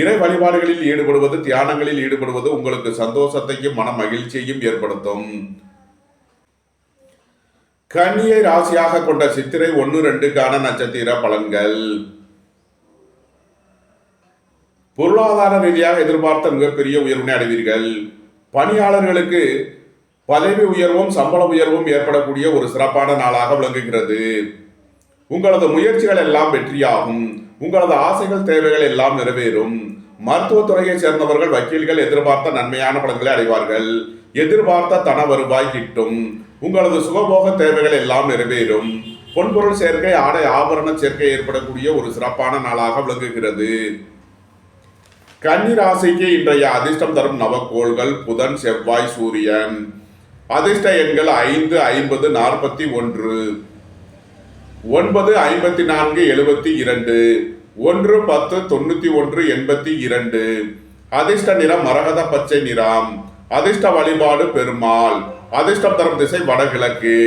S1: இறை வழிபாடுகளில் ஈடுபடுவது, தியானங்களில் ஈடுபடுவது உங்களுக்கு சந்தோஷத்தையும் மன மகிழ்ச்சியையும் ஏற்படுத்தும். கன்னியை ராசியாக கொண்ட சித்திரை 1, 2க்கான நட்சத்திர பலன்கள். பொருளாதார ரீதியாக எதிர்பார்த்த மிகப்பெரிய உயர்வினை அடைவீர்கள். பணியாளர்களுக்கு பதவி உயர்வும் சம்பள உயர்வும் ஏற்படக்கூடிய ஒரு சிறப்பான நாளாக விளங்குகிறது. உங்களது முயற்சிகள் எல்லாம் வெற்றியாகும். உங்களது ஆசைகள் தேவைகள் எல்லாம் நிறைவேறும். மருத்துவத்துறையை சேர்ந்தவர்கள் வக்கீல்கள் எதிர்பார்த்த நன்மையான பலன்களை அடைவார்கள். எதிர்பார்த்த தன வருவாய் கிட்டும். உங்களது சுகபோக தேவைகள் எல்லாம் நிறைவேறும். பொன்பொருள் சேர்க்கை, ஆடை ஆபரண சேர்க்கை ஏற்படக்கூடிய ஒரு சிறப்பான நாளாக விளங்குகிறது. கன்னி ராசிக்கு இன்றைய அதிர்ஷ்டம் தரும் நவக்கோள்கள் புதன், செவ்வாய், சூரியன். அதிர்ஷ்ட எண்கள் 5, 50, 41, 9, 54, 72, 1, 10, 91, 82. அதிர்ஷ்ட நிறம் மரகத பச்சை நிறம். அதிர்ஷ்ட வழிபாடு பெருமாள். அதிர்ஷ்டம் தரும் திசை வடகிழக்கு.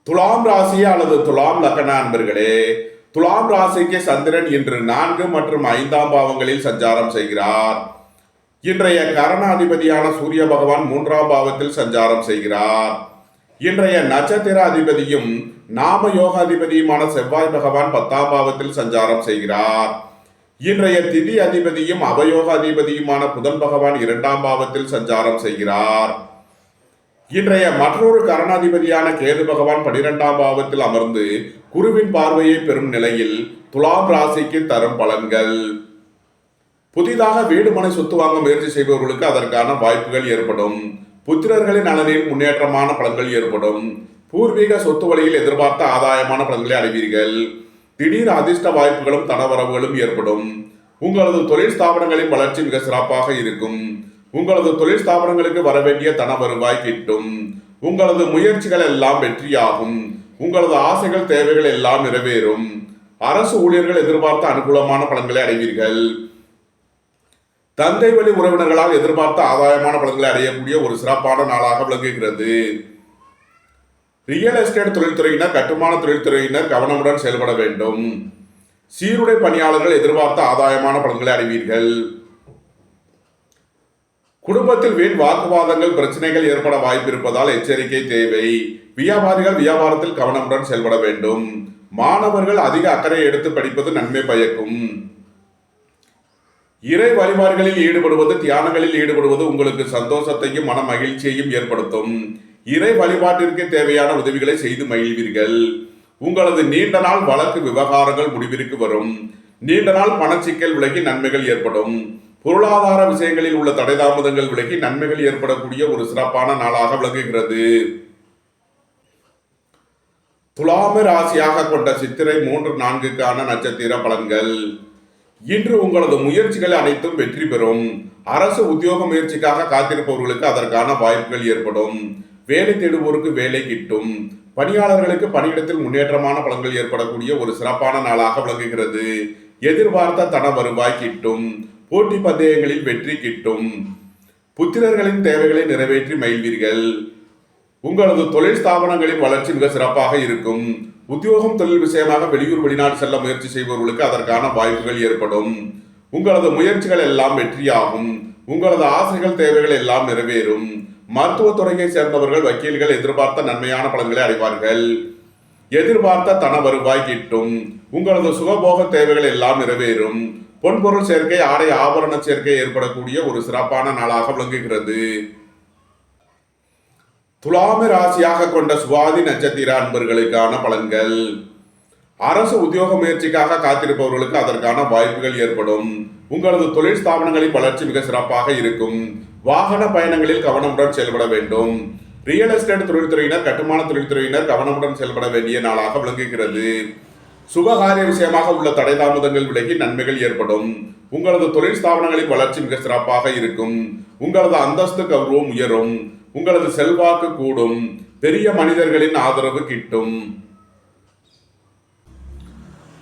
S1: துலாம் ராசி அல்லது துலாம் லக்ன அன்பர்களே, துலாம் ராசிக்கு சந்திரன் இன்று 4 மற்றும் 5ஆம் பாவங்களில் சஞ்சாரம் செய்கிறார். இன்றைய கரணாதிபதியான சூரிய பகவான் 3ஆம் பாவத்தில் சஞ்சாரம் செய்கிறார். இன்றைய நட்சத்திர அதிபதியும் நாம யோகாதிபதியுமான செவ்வாய் பகவான் 10ஆம் பாவத்தில் சஞ்சாரம் செய்கிறார். இன்றைய திதி அதிபதியும் அவயோக அதிபதியுமான புதன் பகவான் 2ஆம் பாவத்தில் சஞ்சாரம் செய்கிறார். இன்றைய மற்றொரு கரணாதிபதியான கேது பகவான் 12ஆம் பாவத்தில் அமர்ந்து குருவின் பார்வையை பெறும் நிலையில் துலாம் ராசிக்கு தரும் பலன்கள். புதிதாக வீடு மனை சொத்து வாங்க முயற்சி செய்பவர்களுக்கு அதற்கான வாய்ப்புகள் ஏற்படும். புத்திரர்களின் நலனில் முன்னேற்றமான பலன்கள் ஏற்படும். பூர்வீக சொத்து வழியில் எதிர்பார்த்த ஆதாயமான பலன்களை அடைவீர்கள். திடீர் அதிர்ஷ்ட வாய்ப்புகளும் தனவரவுகளும் ஏற்படும். உங்களது தொழில் ஸ்தாபனங்களின் வளர்ச்சி மிக சிறப்பாக இருக்கும். உங்களது தொழில் ஸ்தாபனங்களுக்கு வரவேண்டிய தன வருவாய் கிட்டும். உங்களது முயற்சிகள் எல்லாம் வெற்றியாகும். உங்களது ஆசைகள் தேவைகள் எல்லாம் நிறைவேறும். அரசு ஊழியர்கள் எதிர்பார்த்த அனுகூலமான பலன்களை அடைவீர்கள். தந்தை வழி உறவினர்களால் எதிர்பார்த்த ஆதாயமான பலன்களை அடையக்கூடிய ஒரு சிறப்பான நாளாக விளங்குகிறது. ரியல் எஸ்டேட் தொழில்துறையினர், கட்டுமான தொழில்துறையினர் கவனமுடன் செயல்பட வேண்டும். சீருடை பணியாளர்கள் எதிர்பார்த்த ஆதாயமான பலன்களை அடைவீர்கள். குடும்பத்தில் வீண் வாக்குவாதங்கள், பிரச்சனைகள் ஏற்பட வாய்ப்பு இருப்பதால் எச்சரிக்கை தேவை. வியாபாரிகள் வியாபாரத்தில் கவனமுடன் செயல்பட வேண்டும். மாணவர்கள் அதிக அக்கறை எடுத்து படிப்பது நன்மை பயக்கும். இறை வழிபாடுகளில் ஈடுபடுவது, தியானங்களில் ஈடுபடுவது உங்களுக்கு சந்தோஷத்தையும் மன மகிழ்ச்சியையும் ஏற்படுத்தும். இறை வழிபாட்டிற்கு தேவையான உதவிகளை செய்து மகிழ்வீர்கள். உங்களது நீண்ட நாள் வழக்கு விவகாரங்கள் முடிவிற்கு வரும். நீண்ட நாள் பணச்சிக்கல் விலகி நன்மைகள் ஏற்படும். பொருளாதார விஷயங்களில் உள்ள தடை தாமதங்கள் விலகி நன்மைகள் ஏற்படக்கூடிய ஒரு சிறப்பான நாளாக விளங்குகிறது. துலாம ராசியாக கொண்ட சித்திரை 3, 4க்கான நட்சத்திர பலன்கள். இன்று உங்களது முயற்சிகள் அனைத்தும் வெற்றி பெறும். அரசு உத்தியோக முயற்சிக்காக காத்திருப்பவர்களுக்கு அதற்கான வாய்ப்புகள் ஏற்படும். வேலை தேடுவோருக்கு வேலை கிட்டும். பணியாளர்களுக்கு பணியிடத்தில் முன்னேற்றமான பலன்கள் ஏற்படக்கூடிய ஒரு சிறப்பான நாளாக விளங்குகிறது. எதிர்பார்த்த தன வருவாய் கிட்டும். போட்டி பந்தயங்களில் வெற்றி கிட்டும். புத்திரர்களின் தேவைகளை நிறைவேற்றி மகிழ்வீர்கள். உங்களது தொழில் ஸ்தாபனங்களின் வளர்ச்சி மிக சிறப்பாக இருக்கும். உத்தியோகம், தொழில் விஷயமாக வெளியூர் வெளிநாடு செல்ல முயற்சி செய்பவர்களுக்கு அதற்கான வாய்ப்புகள் ஏற்படும். உங்களது முயற்சிகள் எல்லாம் வெற்றியாகும். உங்களது ஆசைகள், தேவைகள் எல்லாம் நிறைவேறும். மருத்துவத்துறையை சேர்ந்தவர்கள், வக்கீல்கள் எதிர்பார்த்த நன்மையான பலன்களை அடைவார்கள். எதிர்பார்த்த தன வருவாய் கிட்டும். உங்களது சுகபோக தேவைகள் எல்லாம் நிறைவேறும். பொன்பொருள் சேர்க்கை, ஆடை ஆபரண சேர்க்கை ஏற்படக்கூடிய ஒரு சிறப்பான நாளாக விளங்குகிறது. துலாம ராசியாக கொண்ட சுவாதி நட்சத்திர அன்பர்களுக்கான பலன்கள். அரசு உத்தியோக முயற்சிக்காக காத்திருப்பவர்களுக்கு அதற்கான வாய்ப்புகள் ஏற்படும். உங்களது தொழில் ஸ்தாபனங்களின் வளர்ச்சி மிக சிறப்பாக இருக்கும். வாகன பயணங்களில் கவனமுடன் செயல்பட வேண்டும். ரியல் எஸ்டேட் தொழில்துறையினர், கட்டுமான தொழில்துறையினர் கவனமுடன் செயல்பட வேண்டிய நாளாக விளங்குகிறது. சுபகாரிய விஷயமாக உள்ள தடை தாமதங்கள் விலகி நன்மைகள் ஏற்படும். உங்களது தொழில் ஸ்தாபனங்களின் வளர்ச்சி மிக சிறப்பாக இருக்கும். உங்களது அந்தஸ்து, கௌரவம் உயரும். உங்களது செல்வாக்கு கூடும். பெரிய மனிதர்களின் ஆதரவு கிட்டும்.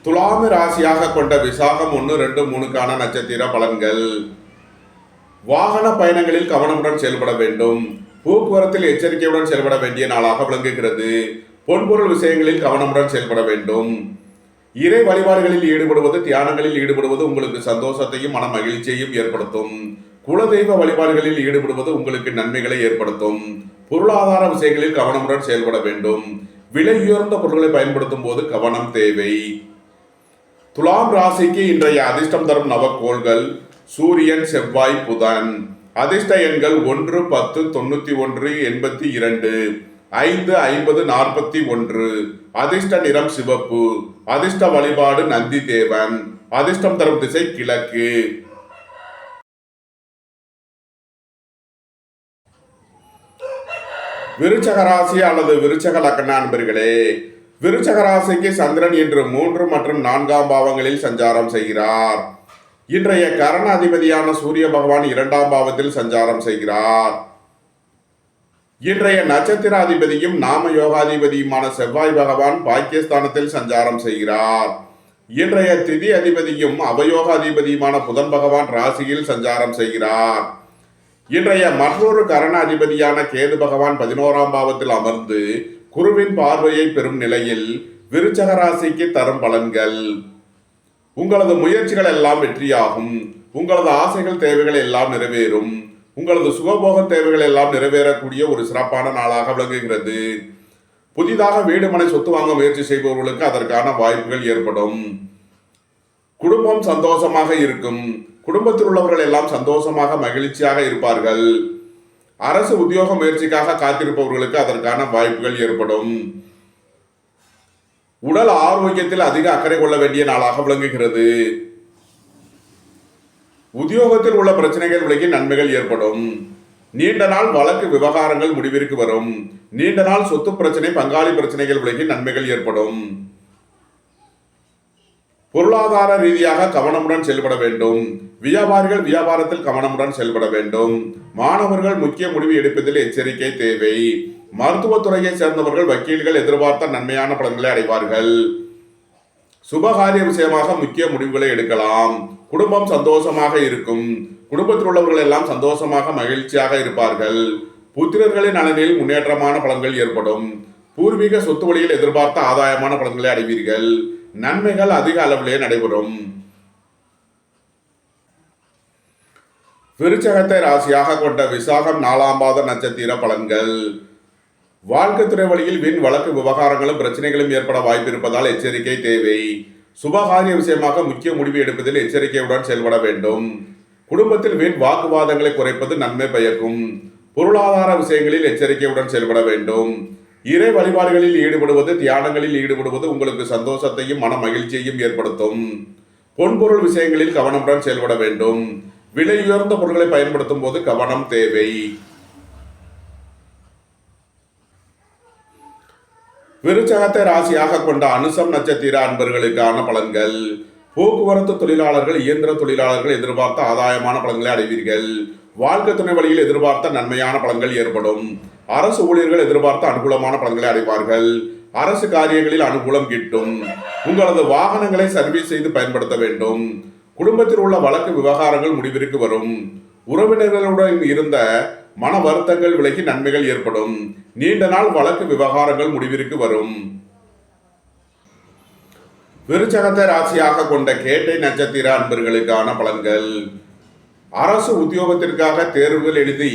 S1: துலாம ராசியாக கொண்ட விசாகம் 1, 2, 3க்கான நட்சத்திர பலன்கள். வாகன பயணங்களில் கவனமுடன் செயல்பட வேண்டும். போக்குவரத்தில் எச்சரிக்கையுடன் செயல்பட வேண்டிய நாளாக விளங்குகிறது. பொன்பொருள் விஷயங்களில் கவனமுடன் செயல்பட வேண்டும். இறை வழிபாடுகளில் ஈடுபடுவது, தியானங்களில் ஈடுபடுவது உங்களுக்கு சந்தோஷத்தையும் மன மகிழ்ச்சியையும் ஏற்படுத்தும். குலதெய்வ வழிபாடுகளில் ஈடுபடுவது உங்களுக்கு நன்மைகளை ஏற்படுத்தும். பொருளாதார விஷயங்களில் கவனமுடன் செயல்பட வேண்டும். விலை உயர்ந்த பொருட்களை பயன்படுத்தும் போது கவனம் தேவை. துலாம் ராசிக்கு இன்றைய அதிர்ஷ்டம் தரும் நவக்கோள்கள் சூரியன், செவ்வாய், புதன். அதிர்ஷ்ட எண்கள் 1, 10, 91, 82, 5, 50, 41. அதிர்ஷ்ட நிறம் சிவப்பு. அதிர்ஷ்ட வழிபாடு நந்தி தேவன். அதிர்ஷ்டம் தரும் திசை கிழக்கு. விருச்சக ராசி அல்லது விருச்சக லக்ன நண்பர்களே, விருச்சக ராசிக்கு சந்திரன் இன்று 3 மற்றும் 4ஆம் பாவங்களில் சஞ்சாரம் செய்கிறார். இன்றைய கரண அதிபதியான சூரிய பகவான் 2ஆம் பாவத்தில் சஞ்சாரம் செய்கிறார். இன்றைய நட்சத்திர அதிபதியும் நாம யோகாதிபதியுமான செவ்வாய் பகவான் பாக்கியஸ்தானத்தில் சஞ்சாரம் செய்கிறார். இன்றைய திதி அதிபதியும் அவயோக அதிபதியுமான புதன் பகவான் ராசியில் சஞ்சாரம் செய்கிறார். இன்றைய மற்றொரு கரண அதிபதியான கேது பகவான் 11ஆம் பாவத்தில் அமர்ந்து குருவின் பார்வையை பெறும் நிலையில் விருச்சக ராசிக்கு தரும் பலன்கள். உங்களது முயற்சிகள் எல்லாம் வெற்றியாகும். உங்களது ஆசைகள் தேவைகள் எல்லாம் நிறைவேறும். உங்களது சுகபோக தேவைகள் எல்லாம் நிறைவேறக்கூடிய ஒரு சிறப்பான நாளாக விளங்குகிறது. புதிதாக வீடு மனை சொத்து வாங்க முயற்சி செய்பவர்களுக்கு அதற்கான வாய்ப்புகள் ஏற்படும். குடும்பம் சந்தோஷமாக இருக்கும். குடும்பத்தில் உள்ளவர்கள் எல்லாம் சந்தோஷமாக மகிழ்ச்சியாக இருப்பார்கள். அரசு உத்தியோக முயற்சிக்காக காத்திருப்பவர்களுக்கு அதற்கான வாய்ப்புகள் ஏற்படும். உடல் ஆரோக்கியத்தில் அதிக அக்கறை கொள்ள வேண்டிய நாளாக விளங்குகிறது. உத்தியோகத்தில் உள்ள பிரச்சனைகள் விலகி நன்மைகள் ஏற்படும். நீண்ட நாள் வழக்கு விவகாரங்கள் முடிவிற்கு வரும். நீண்ட நாள் சொத்து பிரச்சனை பங்காளி பிரச்சனைகள் விலகி நன்மைகள் ஏற்படும். பொருளாதார ரீதியாக கவனமுடன் செயல்பட வேண்டும். வியாபாரிகள் வியாபாரத்தில் கவனமுடன் செயல்பட வேண்டும். மாணவர்கள் முக்கிய முடிவு எடுப்பதில் எச்சரிக்கை தேவை. மருத்துவத்துறையை சேர்ந்தவர்கள் வக்கீல்கள் எதிர்பார்த்த நன்மையான பலன்களை அடைவார்கள். சுபகாரிய விஷயமாக முக்கிய முடிவுகளை எடுக்கலாம். குடும்பம் சந்தோஷமாக இருக்கும். குடும்பத்தில் உள்ளவர்கள் எல்லாம் சந்தோஷமாக மகிழ்ச்சியாக இருப்பார்கள். புத்திரர்களின் நலனில் முன்னேற்றமான பலன்கள் ஏற்படும். பூர்வீக சொத்து வழியில் எதிர்பார்த்த ஆதாயமான பலன்களை அடைவீர்கள். நன்மைகள் அதிக அளவிலே நடைபெறும். விருச்சகத்தை ராசியாக கொண்ட விசாகம் 4ஆம் பாத நட்சத்திர பலன்கள். வாழ்க்கைத்துறை வழியில் வீண் வழக்கு விவகாரங்களும் பிரச்சனைகளும் ஏற்பட வாய்ப்பு இருப்பதால் எச்சரிக்கை தேவை. சுபகாரிய விஷயமாக முக்கிய முடிவு எடுப்பதில் எச்சரிக்கையுடன் செயல்பட வேண்டும். குடும்பத்தில் வீண் வாக்குவாதங்களை குறைப்பது நன்மை பயக்கும். பொருளாதார விஷயங்களில் எச்சரிக்கையுடன் செயல்பட வேண்டும். இறை வழிபாடுகளில் ஈடுபடுவது தியானங்களில் ஈடுபடுவது உங்களுக்கு சந்தோஷத்தையும் மன மகிழ்ச்சியையும் ஏற்படுத்தும். பொன்பொருள் விஷயங்களில் கவனமுடன் செயல்பட வேண்டும். விலை உயர்ந்த பொருட்களை பயன்படுத்தும் போது கவனம் தேவை. விருச்சகத்தை ராசியாக கொண்ட அனுசம் நட்சத்திர அன்பர்களுக்கான பலன்கள். போக்குவரத்து தொழிலாளர்கள் இயந்திர தொழிலாளர்கள் எதிர்பார்த்த ஆதாயமான பலன்களை அடைவீர்கள். வாழ்க்கை துணை வழியில் எதிர்பார்த்த நன்மையான பலன்கள் ஏற்படும். அரசு ஊழியர்கள் எதிர்பார்த்த அனுகூலமான பலன்களை அடைவார்கள். அரசு காரியங்களில் அனுகூலம் கிட்டும். உங்களது வாகனங்களை சர்வீஸ் செய்து பயன்படுத்த வேண்டும். குடும்பத்தில் உள்ள வழக்கு விவகாரங்கள் முடிவிற்கு வரும். உறவினர்களுடன் இருந்த மன வருத்தங்கள் விலகி நன்மைகள் ஏற்படும். நீண்ட நாள் வழக்கு விவகாரங்கள் முடிவிற்கு வரும். விருச்சகத்தை ராசியாக கொண்ட கேட்டை நட்சத்திர அன்பர்களுக்கான பலன்கள். அரசு உத்தியோகத்திற்காக தேர்வுகள் எழுதி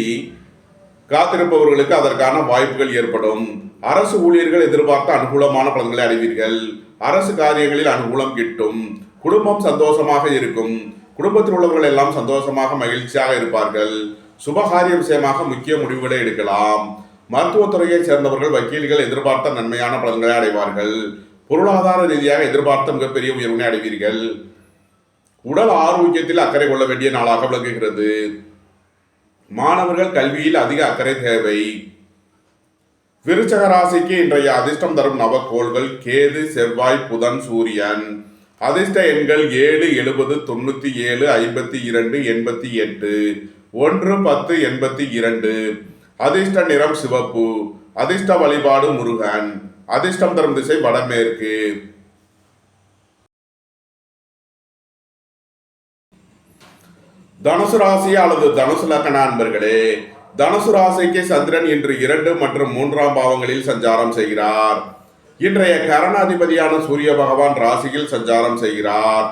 S1: காத்திருப்பவர்களுக்கு அதற்கான வாய்ப்புகள் ஏற்படும். அரசு ஊழியர்கள் எதிர்பார்த்த அனுகூலமான பலன்களை அடைவீர்கள். அரசு காரியங்களில் அனுகூலம் கிட்டும். குடும்பம் சந்தோஷமாக இருக்கும். குடும்பத்தில் உள்ளவர்கள் எல்லாம் சந்தோஷமாக மகிழ்ச்சியாக இருப்பார்கள். சுபகாரிய விஷயமாக முக்கிய முடிவுகளை எடுக்கலாம். மருத்துவத்துறையை சேர்ந்தவர்கள் வக்கீல்கள் எதிர்பார்த்த நன்மையான பலன்களை அடைவார்கள். பொருளாதார ரீதியாக எதிர்பார்த்த மிகப்பெரிய உயர்வினை அடைவீர்கள். உடல் ஆரோக்கியத்தில் அக்கறை கொள்ள வேண்டிய நாளாக விளங்குகிறது. மாணவர்கள் கல்வியில் அதிக அக்கறை தேவை. விருச்சக ராசிக்கு இன்றைய அதிர்ஷ்டம் தரும் நவக்கோள்கள் கேது, செவ்வாய், புதன், சூரியன். அதிர்ஷ்ட எண்கள் 7, 70, 97, 52, 88, 1, 10, 82. அதிர்ஷ்ட நிறம் சிவப்பு. அதிர்ஷ்ட வழிபாடு முருகன். அதிர்ஷ்டம் தரும் திசை வடமேற்கு. தனுசு ராசி அல்லது தனுசு லக்ன அன்பர்களே, தனுசு ராசிக்கு சந்திரன் இன்று 2 மற்றும் 3ஆம் பாவங்களில் சஞ்சாரம் செய்கிறார். இன்றைய கரணாதிபதியான சூரிய பகவான் ராசியில் சஞ்சாரம் செய்கிறார்.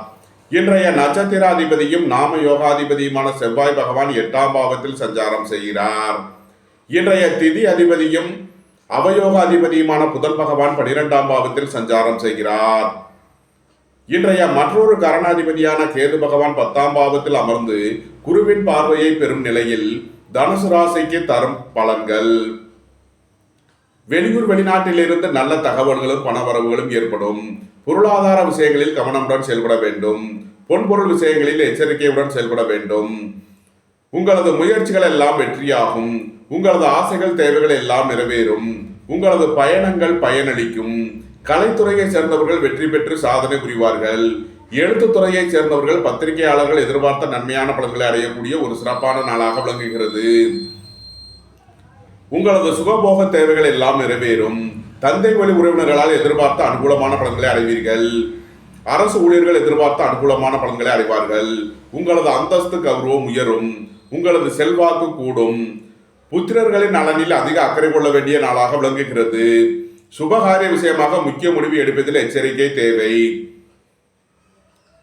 S1: இன்றைய நட்சத்திராதிபதியும் நாம யோகாதிபதியுமான செவ்வாய் பகவான் 8ஆம் பாவத்தில் சஞ்சாரம் செய்கிறார். இன்றைய திதி அதிபதியும் அவயோகாதிபதியுமான புதன் பகவான் 12ஆம் பாவத்தில் சஞ்சாரம் செய்கிறார். இன்றைய மற்றொரு கரணாதிபதியான கேது பகவான் 10ஆம் பாவத்தில் அமர்ந்து குருவின் பார்வையை பெறும் நிலையில் தனுசு ராசிக்கு தரும் பலன்கள். வெளியூர் வெளிநாட்டிலிருந்து நல்ல தகவல்களும் பணவரவுகளும் ஏற்படும். பொருளாதார விஷயங்களில் கவனமுடன் செயல்பட வேண்டும். பொன்பொருள் விஷயங்களில் எச்சரிக்கையுடன் செயல்பட வேண்டும். உங்களது முயற்சிகள் எல்லாம் வெற்றியாகும். உங்களது ஆசைகள் தேவைகள் எல்லாம் நிறைவேறும். உங்களது பயணங்கள் பயனளிக்கும். கலைத்துறையை சேர்ந்தவர்கள் வெற்றி பெற்று சாதனை புரிவார்கள். எழுத்துத்துறையை சேர்ந்தவர்கள் பத்திரிகையாளர்கள் எதிர்பார்த்த நன்மையான பலன்களை அடையக்கூடிய ஒரு சிறப்பான நாளாக விளங்குகிறது. உங்களது சுகபோக தேவைகள் எல்லாம் நிறைவேறும். தந்தை வழி உறவினர்களால் எதிர்பார்த்த அனுகூலமான பலன்களை அடைவீர்கள். அரசு ஊழியர்கள் எதிர்பார்த்த அனுகூலமான பலன்களை அடைவார்கள். உங்களது அந்தஸ்து கௌரவம் உயரும். உங்களது செல்வாக்கு கூடும். புத்திரர்களின் நலனில் அதிக அக்கறை கொள்ள வேண்டிய நாளாக விளங்குகிறது. சுபகாரிய விஷயமாக முக்கிய முடிவு எடுப்பதில் எச்சரிக்கை தேவை.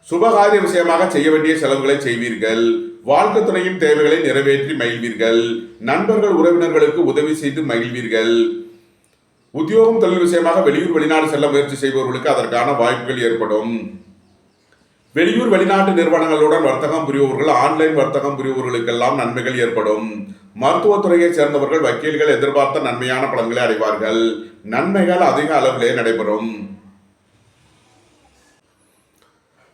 S1: சுபகாரிய விஷயமாக செய்ய வேண்டிய செலவுகளை செய்வீர்கள். வாழ்க்கை துணையின் தேவைகளை நிறைவேற்றி மகிழ்வீர்கள். நண்பர்கள் உறவினர்களுக்கு உதவி செய்து மகிழ்வீர்கள். உத்தியோகம் தொழில் விஷயமாக வெளியூர் வெளிநாடு செல்ல முயற்சி செய்பவர்களுக்கு அதற்கான வாய்ப்புகள் ஏற்படும். வெளியூர் வெளிநாட்டு நிறுவனங்களுடன் வர்த்தகம் புரிபவர்கள் ஆன்லைன் வர்த்தகம் புரிபவர்களுக்கெல்லாம் நன்மைகள் ஏற்படும். மருத்துவத்துறையை சேர்ந்தவர்கள் வக்கீல்கள் எதிர்பார்த்த நன்மையான பலன்களை அடைவார்கள். நன்மைகள் அதிக அளவிலே நடைபெறும்.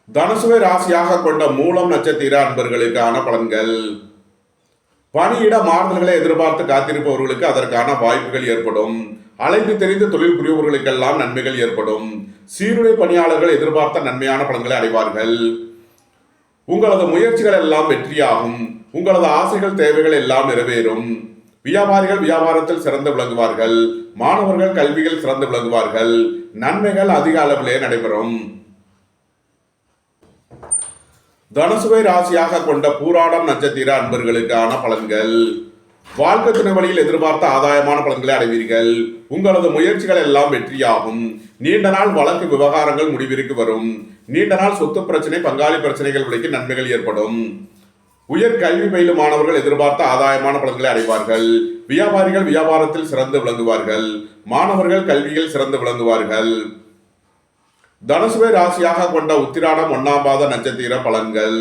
S1: தனுசுவை ராசியாக கொண்ட மூலம் நட்சத்திர அன்பர்களுக்கான பலன்கள். பணியிட மாறுதல்களை எதிர்பார்த்து காத்திருப்பவர்களுக்கு அதற்கான வாய்ப்புகள் ஏற்படும். அழைப்பு தெரிந்து தொழில் புரிபவர்களுக்கெல்லாம் நன்மைகள் ஏற்படும். சீருடை பணியாளர்கள் எதிர்பார்த்த நன்மையான பலன்களை அடைவார்கள். உங்களது முயற்சிகள் எல்லாம் வெற்றியாகும். உங்களது ஆசைகள் தேவைகள் எல்லாம் நிறைவேறும். வியாபாரிகள் வியாபாரத்தில் சிறந்து விளங்குவார்கள். மாணவர்கள் கல்வியில் சிறந்து விளங்குவார்கள். நன்மைகள் அதிக அளவிலே நடைபெறும். தனுசுவை ராசியாக கொண்ட பூராடம் நட்சத்திர அன்பர்களுக்கான பலன்கள். வாழ்க்கை துணை வழியில் எதிர்பார்த்த ஆதாயமான பலன்களை அடைவீர்கள். உங்களது முயற்சிகள் எல்லாம் வெற்றியாகும். நீண்ட நாள் வழக்கு விவகாரங்கள் முடிவிற்கு வரும். நீண்ட நாள் சொத்து பிரச்சனை பங்காளி பிரச்சனைகள் விலைக்கு நன்மைகள் ஏற்படும். உயர் கல்வி பயிலும் மாணவர்கள் எதிர்பார்த்த ஆதாயமான பலன்களை அடைவார்கள். வியாபாரிகள் வியாபாரத்தில் சிறந்து விளங்குவார்கள். மாணவர்கள் கல்வியில் சிறந்து விளங்குவார்கள். தனுசுவை ராசியாக கொண்ட உத்திராடம் 1ஆம் பாத நட்சத்திர பலன்கள்.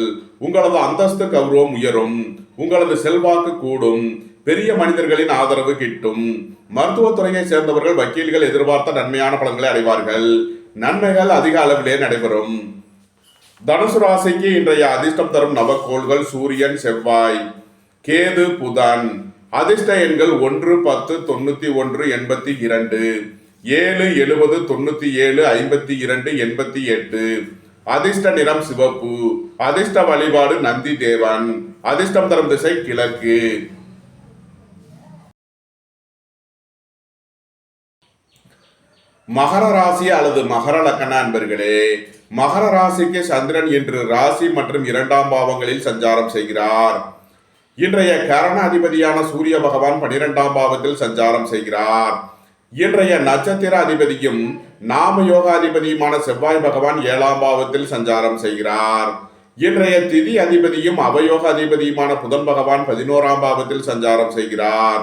S1: உங்களது அந்தஸ்து கௌரவம் உயரும். உங்களது செல்வாக்கு கூடும். பெரிய மனிதர்களின் ஆதரவு கிட்டும். மருத்துவத்துறையை சேர்ந்தவர்கள் வக்கீல்கள் எதிர்பார்த்த நன்மையான பலன்களை அடைவார்கள். நன்மைகள் அதிக அளவிலே நடைபெறும். தனுசு ராசிக்கு இன்றைய அதிர்ஷ்டம் தரும் நவக்கோள்கள் சூரியன் செவ்வாய் கேது புதன். அதிர்ஷ்ட எண்கள் 1 10 91 82 7 70 97 52 88. அதிர்ஷ்ட நிறம் சிவப்பு. அதிர்ஷ்ட வழிபாடு நந்தி தேவன். அதிர்ஷ்டம் தரும் திசை கிழக்கு. மகர ராசி அல்லது மகர லக்கண அன்பர்களே, மகர ராசிக்கு சந்திரன் இன்று ராசி மற்றும் 2ஆம் பாவங்களில் சஞ்சாரம் செய்கிறார். இன்றைய கரண அதிபதியான சூரிய பகவான் 12ஆம் பாவத்தில் சஞ்சாரம் செய்கிறார். இன்றைய நட்சத்திர அதிபதியும் நாம யோகாதிபதியுமான செவ்வாய் பகவான் 7ஆம் பாவத்தில் சஞ்சாரம் செய்கிறார். இன்றைய திதி அதிபதியும் அவயோக அதிபதியுமான புதன் பகவான் 11ஆம் பாவத்தில் சஞ்சாரம் செய்கிறார்.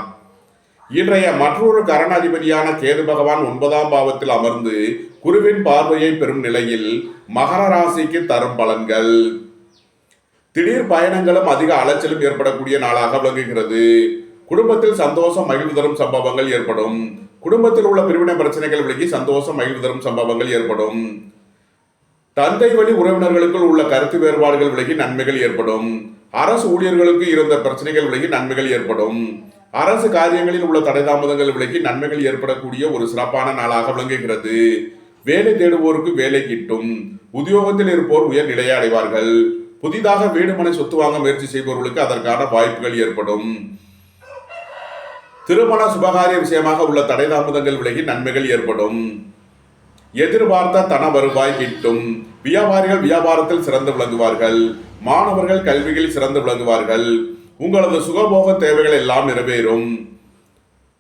S1: இன்றைய மற்றொரு கரண அதிபதியான கேது பகவான் 9ஆம் பாவத்தில் அமர்ந்து குருவின் பார்வையை பெறும் நிலையில் மகர ராசிக்கு தரும் பலன்கள். திடீர் பயணங்களும் அதிக அலைச்சலும் ஏற்படக்கூடிய நாளாக விளங்குகிறது. குடும்பத்தில் சந்தோஷம் மகிழ்வு தரும் சம்பவங்கள் ஏற்படும். குடும்பத்தில் உள்ள பிரிவினை பிரச்சனைகள் விலகி சந்தோஷம் மகிழ்வு தரும் சம்பவங்கள் ஏற்படும். தந்தை வழி உறவினர்களுக்குள் உள்ள கருத்து வேறுபாடுகள் விலகி நன்மைகள் ஏற்படும். அரசு ஊழியர்களுக்கு இருந்த பிரச்சனைகள் விலகி நன்மைகள் ஏற்படும். அரசு காரியங்களில் உள்ள தடை தாமதங்கள் விலகி நன்மைகள் ஏற்படக்கூடிய ஒரு சிறப்பான நாளாக விளங்குகிறது. வேலை தேடுவோருக்கு வேலை கிட்டும். உத்தியோகத்தில் இருப்போர் உயர் நிலையை அடைவார்கள். புதிதாக வீடு மனை சொத்து வாங்க முயற்சி செய்பவர்களுக்கு அதற்கான வாய்ப்புகள் ஏற்படும். திருமண சுபகாரிய விஷயமாக உள்ள தடை தாமதங்கள் விலகி நன்மைகள் ஏற்படும். எதிர்பார்த்த தன வருவாய் கிட்டும். வியாபாரிகள் வியாபாரத்தில் சிறந்து விளங்குவார்கள். மாணவர்கள் கல்வியில் சிறந்து விளங்குவார்கள். உங்களது சுகபோக தேவைகள் எல்லாம் நிறைவேறும்.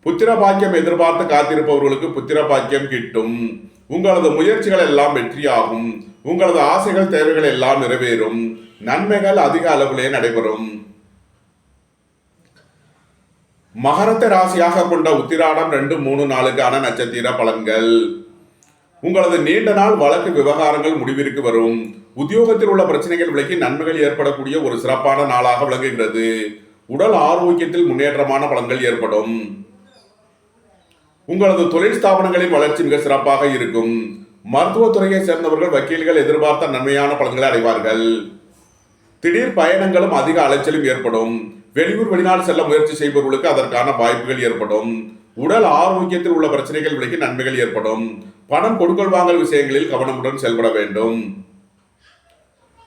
S1: புத்திர பாக்கியம் எதிர்பார்த்து காத்திருப்பவர்களுக்கு புத்திர பாக்கியம் கிட்டும். உங்களது முயற்சிகள் எல்லாம் வெற்றியாகும். உங்களது ஆசைகள் தேவைகள் எல்லாம் நிறைவேறும். நன்மைகள் அதிக அளவிலே நடைபெறும். மகரத்தை ராசியாக கொண்ட உத்திராடம் 2, 3 நாளுக்கான நட்சத்திர பலன்கள். உங்களது நீண்ட நாள் வழக்கு விவகாரங்கள் முடிவிற்கு வரும். உத்தியோகத்தில் உள்ள பிரச்சனைகள் விலகி நன்மைகள் ஏற்படக்கூடிய ஒரு சிறப்பான நாளாக விளங்குகிறது. உடல் ஆரோக்கியத்தில் முன்னேற்றமான பலன்கள் ஏற்படும். உங்களது தொழில் ஸ்தாபனங்களின் வளர்ச்சி மிக சிறப்பாக இருக்கும். மருத்துவத்துறையை சேர்ந்தவர்கள் வக்கீல்கள் எதிர்பார்த்த நன்மையான பலன்களை அடைவார்கள். திடீர் பயணங்களும் அதிக அலைச்சலும் ஏற்படும். வெளியூர் வெளிநாடு செல்ல முயற்சி செய்பவர்களுக்கு அதற்கான வாய்ப்புகள் ஏற்படும். உடல் ஆரோக்கியத்தில் உள்ள பிரச்சனைகள் விலகி நன்மைகள் ஏற்படும். பணம் கொடுக்கல் வாங்கல் விஷயங்களில் கவனமுடன் செயல்பட வேண்டும்.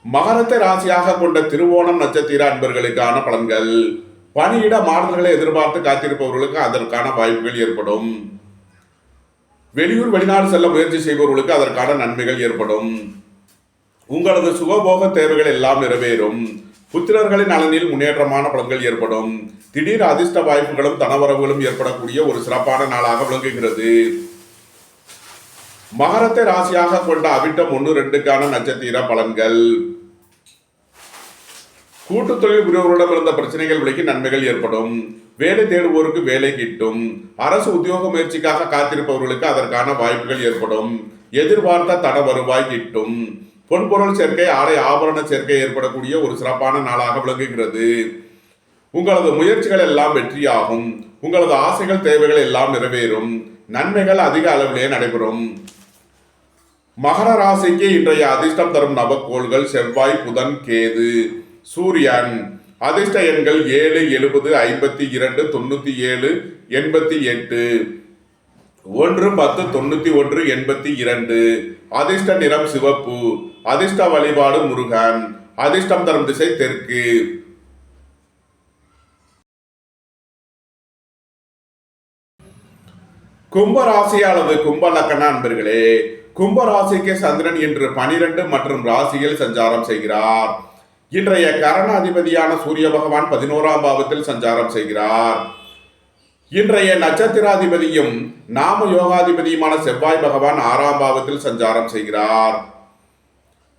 S1: மகரத்தை ராசியாக கொண்ட திருவோணம் நட்சத்திர அன்பர்களுக்கான பலன்கள். பணியிட மாறுதல்களை எதிர்பார்த்து காத்திருப்பவர்களுக்கு அதற்கான வாய்ப்புகள் ஏற்படும். வெளியூர் வெளிநாடு செல்ல முயற்சி செய்பவர்களுக்கு அதற்கான நன்மைகள் ஏற்படும். உங்களது சுகபோக தேவைகள் எல்லாம் நிறைவேறும். புத்திரர்களின் நலனில் முன்னேற்றமான பலன்கள் ஏற்படும். திடீர் அதிர்ஷ்ட வாய்ப்புகளும் தனவரவுகளும் ஏற்படக்கூடிய ஒரு சிறப்பான நாளாக விளங்குகிறது. மகரத்தை ராசியாக கொண்ட அவிட்டம் 1-2க்கான நட்சத்திர பலன்கள். கூட்டு தொழில் புரிவர்களிடம் இருந்த பிரச்சனைகள் விலகி நன்மைகள் ஏற்படும். வேலை தேடுவோருக்கு வேலை கிட்டும். அரசு உத்தியோக முயற்சிக்காக காத்திருப்பவர்களுக்கு அதற்கான வாய்ப்புகள் ஏற்படும். எதிர்பார்த்த தன வருவாய் கிட்டும். பொன்பொருள் சேர்க்கை, ஆடை ஆபரண சேர்க்கை ஏற்படக்கூடிய ஒரு சிறப்பான நாளாக விளங்குகிறது. உங்களது முயற்சிகள் எல்லாம் வெற்றியாகும். உங்களது ஆசைகள் தேவைகள் எல்லாம் நிறைவேறும். நன்மைகள் அதிக அளவிலே நடைபெறும். மகர ராசிக்கு இன்றைய அதிர்ஷ்டம் தரும் நவக்கோள்கள் செவ்வாய், புதன், கேது. சூரியன். அதிர்ஷ்ட எண்கள் 7, 70, 52, 97, 88, 1, 10, 91, 82. அதிர்ஷ்ட நிறம் சிவப்பு. அதிர்ஷ்ட வழிபாடு முருகன். அதிர்ஷ்டம் தரும் திசை தெற்கு. கும்பராசி அல்லது கும்ப லக்கண அன்பர்களே, கும்பராசிக்கு சந்திரன் இன்று 12 மற்றும் ராசியில் சஞ்சாரம் செய்கிறார். இன்றைய கரணாதிபதியான சூரிய பகவான் 11ஆம் பாவத்தில் சஞ்சாரம் செய்கிறார். இன்றைய நட்சத்திராதிபதியும் நாம யோகாதிபதியுமான செவ்வாய் பகவான் 6ஆம் பாவத்தில் சஞ்சாரம் செய்கிறார்.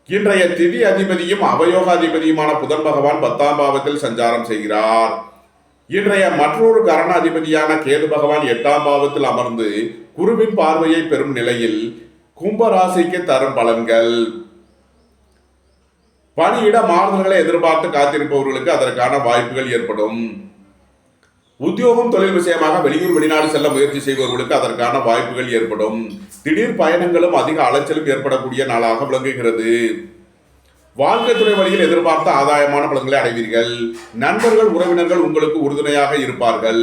S1: இன்றைய திதி அதிபதியும் அவயோகாதிபதியுமான புதன் பகவான் 10ஆம் பாவத்தில் சஞ்சாரம் செய்கிறார். இன்றைய மற்றொரு கரணாதிபதியான கேது பகவான் 8ஆம் பாவத்தில் அமர்ந்து குருவின் பார்வையை பெறும் நிலையில் கும்பராசிக்கு தரும் பலன்கள். பணியிட மாறுதல்களை எதிர்பார்த்து காத்திருப்பவர்களுக்கு அதற்கான வாய்ப்புகள் ஏற்படும். உத்தியோகம் தொழில் விஷயமாக வெளியூர் வெளிநாடு செல்ல முயற்சி செய்பவர்களுக்கு அதற்கான வாய்ப்புகள் ஏற்படும். திடீர் பயணங்களும் அதிக அலைச்சலும் ஏற்படக்கூடிய நாளாக விளங்குகிறது. வாழ்க்கை துறை வழியில் எதிர்பார்த்த ஆதாயமான பலன்களை அடைவீர்கள். நண்பர்கள் உறவினர்கள் உங்களுக்கு உறுதுணையாக இருப்பார்கள்.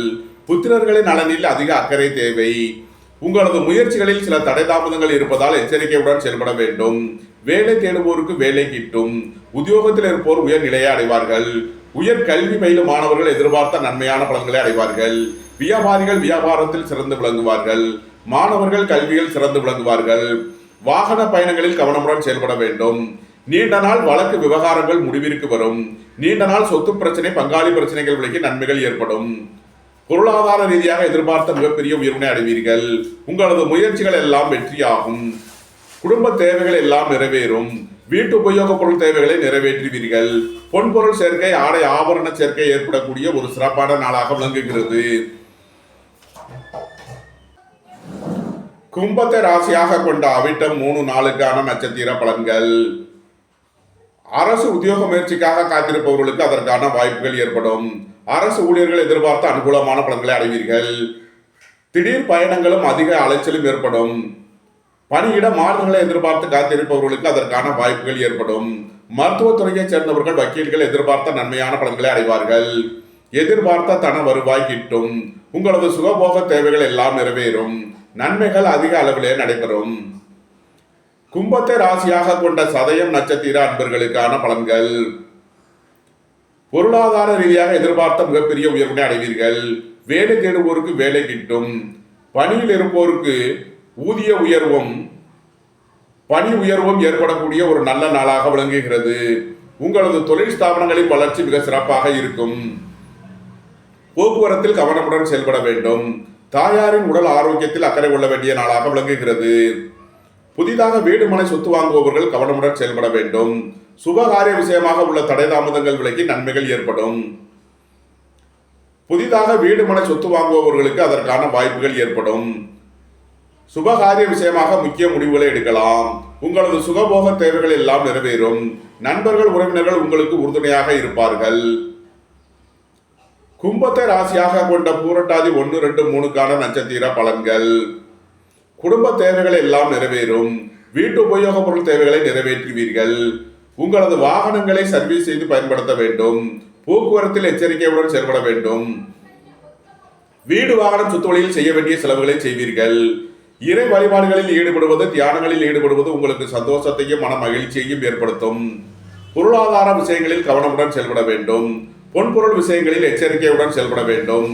S1: புத்திரர்களின் நலனில் அதிக அக்கறை தேவை. உங்களது முயற்சிகளில் சில தடை தாமதங்கள் இருப்பதால் எச்சரிக்கையுடன் செயல்பட வேண்டும். வேலை தேடுவோருக்கு வேலை கிட்டும். உத்தியோகத்தில் இருப்போர் உயர் நிலையை அடைவார்கள். உயர் கல்வி பயிலும் மாணவர்கள் எதிர்பார்த்த நன்மையான பலன்களை அடைவார்கள். வியாபாரிகள் வியாபாரத்தில் சிறந்து விளங்குவார்கள். மாணவர்கள் கல்வியில் சிறந்து விளங்குவார்கள். வாகன பயணங்களில் கவனமுடன் செயல்பட வேண்டும். நீண்ட நாள் வழக்கு விவகாரங்கள் முடிவிற்கு வரும். நீண்ட நாள் சொத்து பிரச்சனை, பங்காளி பிரச்சனைகள் விலகி நன்மைகள் ஏற்படும். பொருளாதார ரீதியாக எதிர்பார்த்த மிகப்பெரிய உயர்வினை அடைவீர்கள். உங்களது முயற்சிகள் எல்லாம் வெற்றியாகும். குடும்ப தேவைகள் எல்லாம் நிறைவேறும். வீட்டு உபயோக பொருள் தேவைகளை நிறைவேற்றுவீர்கள். பொன்பொருள் சேர்க்கை, ஆடை ஆபரண சேர்க்கை ஏற்படக்கூடிய ஒரு சிறப்பான நாளாக விளங்குகிறது. கும்பத்தை ராசியாக கொண்ட அவிட்டம் 3-4க்கான நட்சத்திர பலன்கள். அரசு உத்தியோக முயற்சிக்காக காத்திருப்பவர்களுக்கு அதற்கான வாய்ப்புகள் ஏற்படும். அரசு ஊழியர்கள் எதிர்பார்த்த அனுகூலமான பலன்களை அடைவீர்கள். திடீர் பயணங்களும் அதிக அலைச்சலும் ஏற்படும். பணியிட மாறுதல்களை எதிர்பார்த்து காத்திருப்பவர்களுக்கு அதற்கான வாய்ப்புகள் ஏற்படும். மருத்துவத்துறையைச் சேர்ந்தவர்கள் வக்கீல்கள் எதிர்பார்த்த நன்மையான பலன்களை அடைவார்கள். எதிர்பார்த்த தன வருவாய் கிட்டும். உங்களது சுகபோக தேவைகள் எல்லாம் நிறைவேறும். நன்மைகள் அதிக அளவிலே நடைபெறும். கும்பத்தை ராசியாக கொண்ட சதயம் நட்சத்திர அன்பர்களுக்கான பலன்கள். பொருளாதார ரீதியாக எதிர்பார்த்த மிகப்பெரிய உயர்வினை அடைவீர்கள். வேலை தேடுவோருக்கு வேலை கிட்டும். பணியில் இருப்போருக்கு ஊதிய உயர்வும் பணி உயர்வும் ஏற்படக்கூடிய ஒரு நல்ல நாளாக விளங்குகிறது. உங்களது தொழில் ஸ்தாபனங்களின் வளர்ச்சி மிக சிறப்பாக இருக்கும். போக்குவரத்தில் கவனமுடன் செயல்பட வேண்டும். தாயாரின் உடல் ஆரோக்கியத்தில் அக்கறை கொள்ள வேண்டிய நாளாக விளங்குகிறது. புதிதாக வீடு மனை சொத்து வாங்குபவர்கள் கவனமுடன் செயல்பட வேண்டும். சுபகாரிய விஷயமாக உள்ள தடை தாமதங்கள் விலகி நன்மைகள் ஏற்படும். புதிதாக வீடு மனை சொத்து வாங்குபவர்களுக்கு அதற்கான வாய்ப்புகள் ஏற்படும். சுபகாரிய விஷயமாக முக்கிய முடிவுகளை எடுக்கலாம். உங்களது சுகபோக தேவைகள் எல்லாம் நிறைவேறும். நண்பர்கள் உறவினர்கள் உங்களுக்கு உறுதுணையாக இருப்பார்கள். கும்பத்தை ராசியாக கொண்ட பூரட்டாதி 1, 2, 3க்கான நட்சத்திர பலன்கள். குடும்ப தேவைகள் எல்லாம் நிறைவேறும். வீட்டு உபயோக பொருள் தேவைகளை நிறைவேற்றுவீர்கள். உங்களது வாகனங்களை சர்வீஸ் செய்து பயன்படுத்த வேண்டும். போக்குவரத்தில் எச்சரிக்கையுடன் செயல்பட வேண்டும். வீடு வாகனம் சொத்து வழியில் செய்ய வேண்டிய செலவுகளை செய்வீர்கள். இறை வழிபாடுகளில் ஈடுபடுவது, தியானங்களில் ஈடுபடுவது உங்களுக்கு சந்தோஷத்தையும் மன மகிழ்ச்சியையும் ஏற்படுத்தும். பொருளாதார விஷயங்களில் கவனமுடன் செயல்பட வேண்டும். பொன்பொருள் விஷயங்களில் எச்சரிக்கையுடன் செயல்பட வேண்டும்.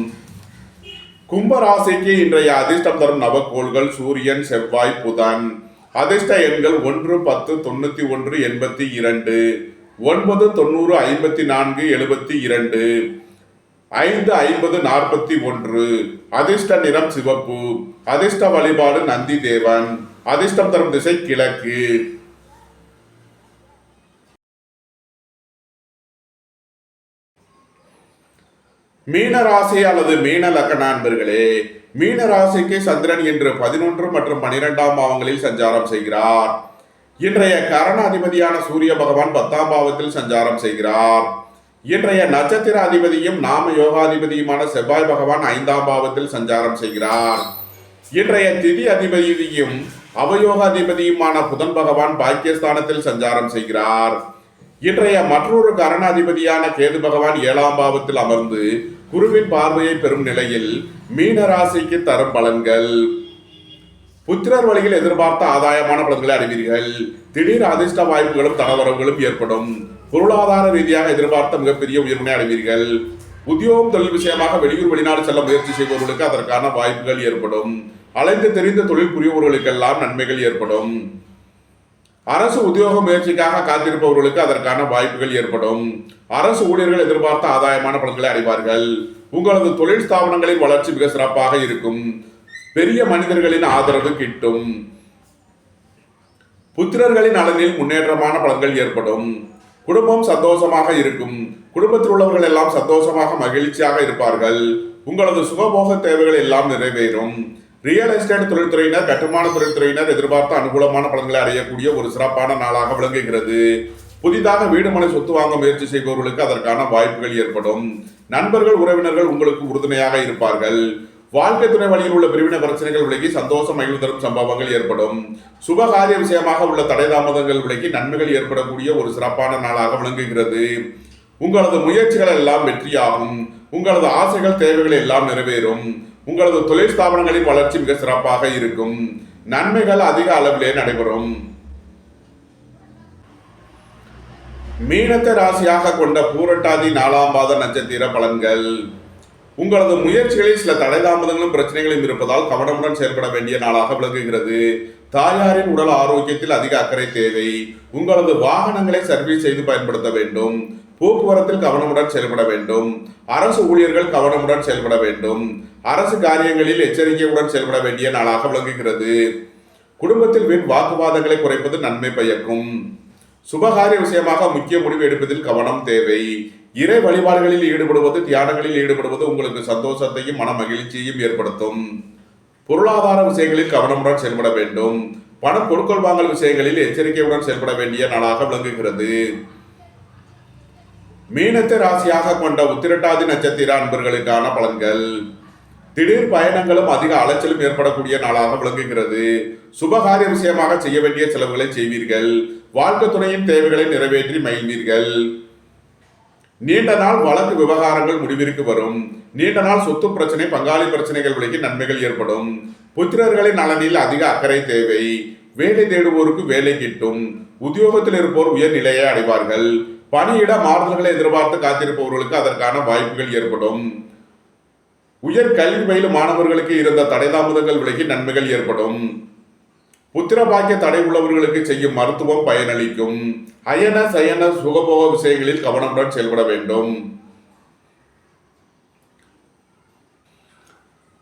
S1: கும்ப ராசிக்கு இன்றைய அதிர்ஷ்டம் தரும் நவக்கோள்கள் சூரியன், செவ்வாய், புதன். அதிர்ஷ்ட எண்கள் 1, 10, 91, 82, 9, 90, 54, 72, 5, 50, 41. அதிர்ஷ்ட நிறம் சிவப்பு. அதிர்ஷ்ட வழிபாடு நந்தி தேவன். அதிர்ஷ்டம் தரும் திசை கிழக்கு. மீன ராசி அல்லது மீன லக்ன நண்பர்களே, மீன ராசிக்கு சந்திரன் இன்று 11 மற்றும் 12ஆம் பாவங்களில் சஞ்சாரம் செய்கிறார். இன்றைய கரண அதிபதியான சூரிய பகவான் 10ஆம் பாவத்தில் சஞ்சாரம் செய்கிறார். இன்றைய நட்சத்திர அதிபதியும் நாம யோகாதிபதியுமான செவ்வாய் பகவான் 5ஆம் பாவத்தில் சஞ்சாரம் செய்கிறார். இன்றைய திதி அதிபதியும் அவயோகாதிபதியுமான புதன் பகவான் பாக்கியஸ்தானத்தில் சஞ்சாரம் செய்கிறார். இன்றைய மற்றொரு கரண அதிபதியான கேது பகவான் 7ஆம் பாவத்தில் அமர்ந்து குருவின் பார்வையை பெறும் நிலையில் மீன ராசிக்கு தரும் பலன்கள். புத்திரர் வழியில் எதிர்பார்த்த ஆதாயமான பலன்களை அடைவீர்கள். திடீர் அதிர்ஷ்ட வாய்ப்புகளும் தனவரவுகளும் ஏற்படும். பொருளாதார ரீதியாக எதிர்பார்த்த மிகப்பெரிய உயர்வினை அடைவீர்கள். உத்தியோகம் தொழில் விஷயமாக வெளியூர் வெளிநாடு செல்ல முயற்சி செய்பவர்களுக்கு அதற்கான வாய்ப்புகள் ஏற்படும். அலைந்து தெரிந்த தொழில் புரிபவர்களுக்கெல்லாம் நன்மைகள் ஏற்படும். அரசு உத்தியோக முயற்சிக்காக காத்திருப்பவர்களுக்கு அதற்கான வாய்ப்புகள் ஏற்படும். அரசு ஊழியர்கள் எதிர்பார்த்த ஆதாயமான பலன்களை அடைவார்கள். உங்களது தொழில் ஸ்தாபனங்களின் வளர்ச்சி மிக சிறப்பாக இருக்கும். பெரிய மனிதர்களின் ஆதரவு கிட்டும். புத்திரர்களின் நலனில் முன்னேற்றமான பலன்கள் ஏற்படும். குடும்பம் சந்தோஷமாக இருக்கும். குடும்பத்தில் உள்ளவர்கள் எல்லாம் சந்தோஷமாக மகிழ்ச்சியாக இருப்பார்கள். உங்களது சுகபோக தேவைகள் எல்லாம் நிறைவேறும். ரியல் எஸ்டேட் தொழில்துறையினர், கட்டுமான தொழில்துறையினர் எதிர்பார்த்த அனுகூலமான பலன்களை அடையக்கூடிய ஒரு சிறப்பான நாளாக விளங்குகிறது. புதிதாக வீடு மனை சொத்து வாங்க முயற்சி செய்பவர்களுக்கு அதற்கான வாய்ப்புகள் ஏற்படும். நண்பர்கள், உறவினர்கள் உங்களுக்கு உறுதுணையாக இருப்பார்கள். வாழ்க்கை துணை வழியில் உள்ள பிரிவினை பிரச்சனைகள் விலகி சந்தோஷம் மகிழ்வு தரும் சம்பவங்கள் ஏற்படும். சுபகாரிய விஷயமாக உள்ள தடை தாமதங்கள் விலகி நன்மைகள் ஏற்படக்கூடிய ஒரு சிறப்பான நாளாக விளங்குகிறது. உங்களது முயற்சிகள் எல்லாம் வெற்றியாகும். உங்களது ஆசைகள், தேவைகள் எல்லாம் நிறைவேறும். உங்களது தொழில் ஸ்தாபனங்களின் வளர்ச்சி மிக சிறப்பாக இருக்கும். நன்மைகள் அதிக அளவிலே நடைபெறும். மீனத்தை ராசியாக கொண்ட பூரட்டாதி 4ஆம் பாத நட்சத்திர பலன்கள். உங்களது முயற்சிகளில் சில தடை தாமதங்களும் பிரச்சனைகளும் இருப்பதால் கவனமுடன் செயல்பட வேண்டிய நாளாக விளங்குகிறது. தாயாரின் உடல் ஆரோக்கியத்தில் அதிக அக்கறை தேவை. உங்களது வாகனங்களை சர்வீஸ் செய்து பயன்படுத்த வேண்டும். போக்குவரத்தில் கவனமுடன் செயல்பட வேண்டும். அரசு ஊழியர்கள் கவனமுடன் செயல்பட வேண்டும். அரசு காரியங்களில் எச்சரிக்கையுடன் செயல்பட வேண்டிய நாளாக விளங்குகிறது. குடும்பத்தில் வீண் வாக்குவாதங்களை குறைப்பது நன்மை பயக்கும். சுபகாரிய விஷயமாக முக்கிய முடிவு எடுப்பதில் கவனம் தேவை. இறை வழிபாடுகளில் ஈடுபடுவது, தியானங்களில் ஈடுபடுவது உங்களுக்கு சந்தோஷத்தையும் மன மகிழ்ச்சியையும் ஏற்படுத்தும். பொருளாதார விஷயங்களில் கவனமுடன் செயல்பட வேண்டும். பணம் கொடுக்கல் வாங்கல் விஷயங்களில் எச்சரிக்கையுடன் செயல்பட வேண்டிய நாளாக விளங்குகிறது. மீனத்தை ராசியாக கொண்ட உத்திரட்டாதி நட்சத்திர அன்பர்களுக்கான பலன்கள். திடீர் பயணங்களும் அதிக அலைச்சலும் ஏற்படக்கூடிய நாளாக விளங்குகிறது. சுபகாரிய விஷயமாக செய்ய வேண்டிய செலவுகளை செய்வீர்கள். வாழ்க்கை துணையின் தேவைகளை நிறைவேற்றி மகிழ்வீர்கள். நீண்ட நாள் வழக்கு விவகாரங்கள் முடிவிற்கு வரும். நீண்ட நாள் சொத்து பிரச்சனை, பங்காளி பிரச்சனைகள் விலகி நன்மைகள் ஏற்படும். புத்திரர்களின் நலனில் அதிக அக்கறை தேவை. வேலை தேடுவோருக்கு வேலை கிட்டும். உத்தியோகத்தில் இருப்போர் உயர் நிலையை அடைவார்கள். பணியிட மாறுதல்களை எதிர்பார்த்து காத்திருப்பவர்களுக்கு அதற்கான வாய்ப்புகள் ஏற்படும். உயர் கல்வி பயிலும் மாணவர்களுக்கு இருந்த தடை தாமதங்கள் விலகி நன்மைகள் ஏற்படும். புத்திர பாக்கிய தடை உள்ளவர்களுக்கு செய்யும் மருத்துவம் பயனளிக்கும். அயன சயன சுகபோக விஷயங்களில் கவனமுடன் செயல்பட வேண்டும்.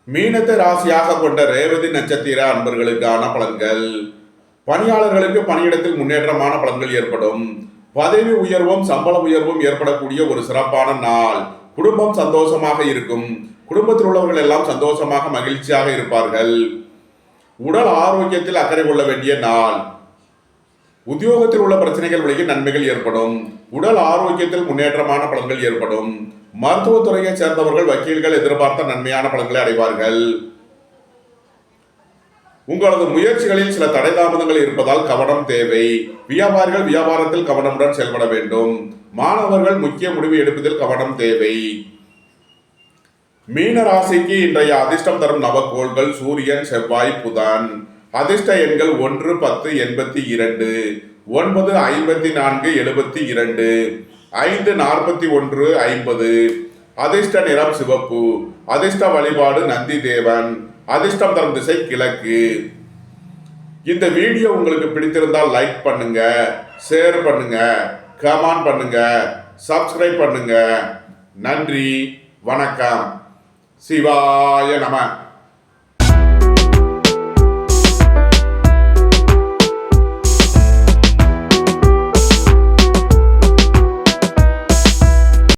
S1: மீனத்தை ராசியாக கொண்ட ரேவதி நட்சத்திர அன்பர்களுக்கான பலன்கள். பணியாளர்களுக்கு பணியிடத்தில் முன்னேற்றமான பலன்கள் ஏற்படும். பதவி உயர்வும் சம்பள உயர்வும் ஏற்படக்கூடிய ஒரு சிறப்பான நாள். குடும்பம் சந்தோஷமாக இருக்கும். குடும்பத்தில் உள்ளவர்கள் எல்லாம் சந்தோஷமாக மகிழ்ச்சியாக இருப்பார்கள். உடல் ஆரோக்கியத்தில் அக்கறை கொள்ள வேண்டிய நாள். உத்தியோகத்தில் உள்ள பிரச்சனைகள் விலகி நன்மைகள் ஏற்படும். உடல் ஆரோக்கியத்தில் முன்னேற்றமான பலன்கள் ஏற்படும். மருத்துவத்துறையை சேர்ந்தவர்கள், வக்கீல்கள் எதிர்பார்த்த நன்மையான பலன்களை அடைவார்கள். உங்களது முயற்சிகளில் சில தடை தாமதங்கள் இருப்பதால் கவனம் தேவை. வியாபாரிகள் வியாபாரத்தில் கவனமுடன் செயல்பட வேண்டும். மாணவர்கள் முக்கிய முடிவு எடுப்பதில் கவனம் தேவை. மீன ராசிக்கு இன்றைய அதிர்ஷ்டம் தரும் நவக்கோள்கள் சூரியன், செவ்வாய், புதன். அதிர்ஷ்ட எண்கள் 1, 10, 82, 9, 54, 72, 5, 41, 50. அதிர்ஷ்ட நிறம் சிவப்பு. அதிர்ஷ்ட வழிபாடு நந்தி தேவன். அதிர்ஷ்டம் தரும் திசை கிழக்கு. இந்த வீடியோ உங்களுக்கு பிடித்திருந்தால் லைக் பண்ணுங்க, ஷேர் பண்ணுங்க, கமெண்ட் பண்ணுங்க, சப்ஸ்கிரைப் பண்ணுங்க. நன்றி, வணக்கம். சிவாய நம.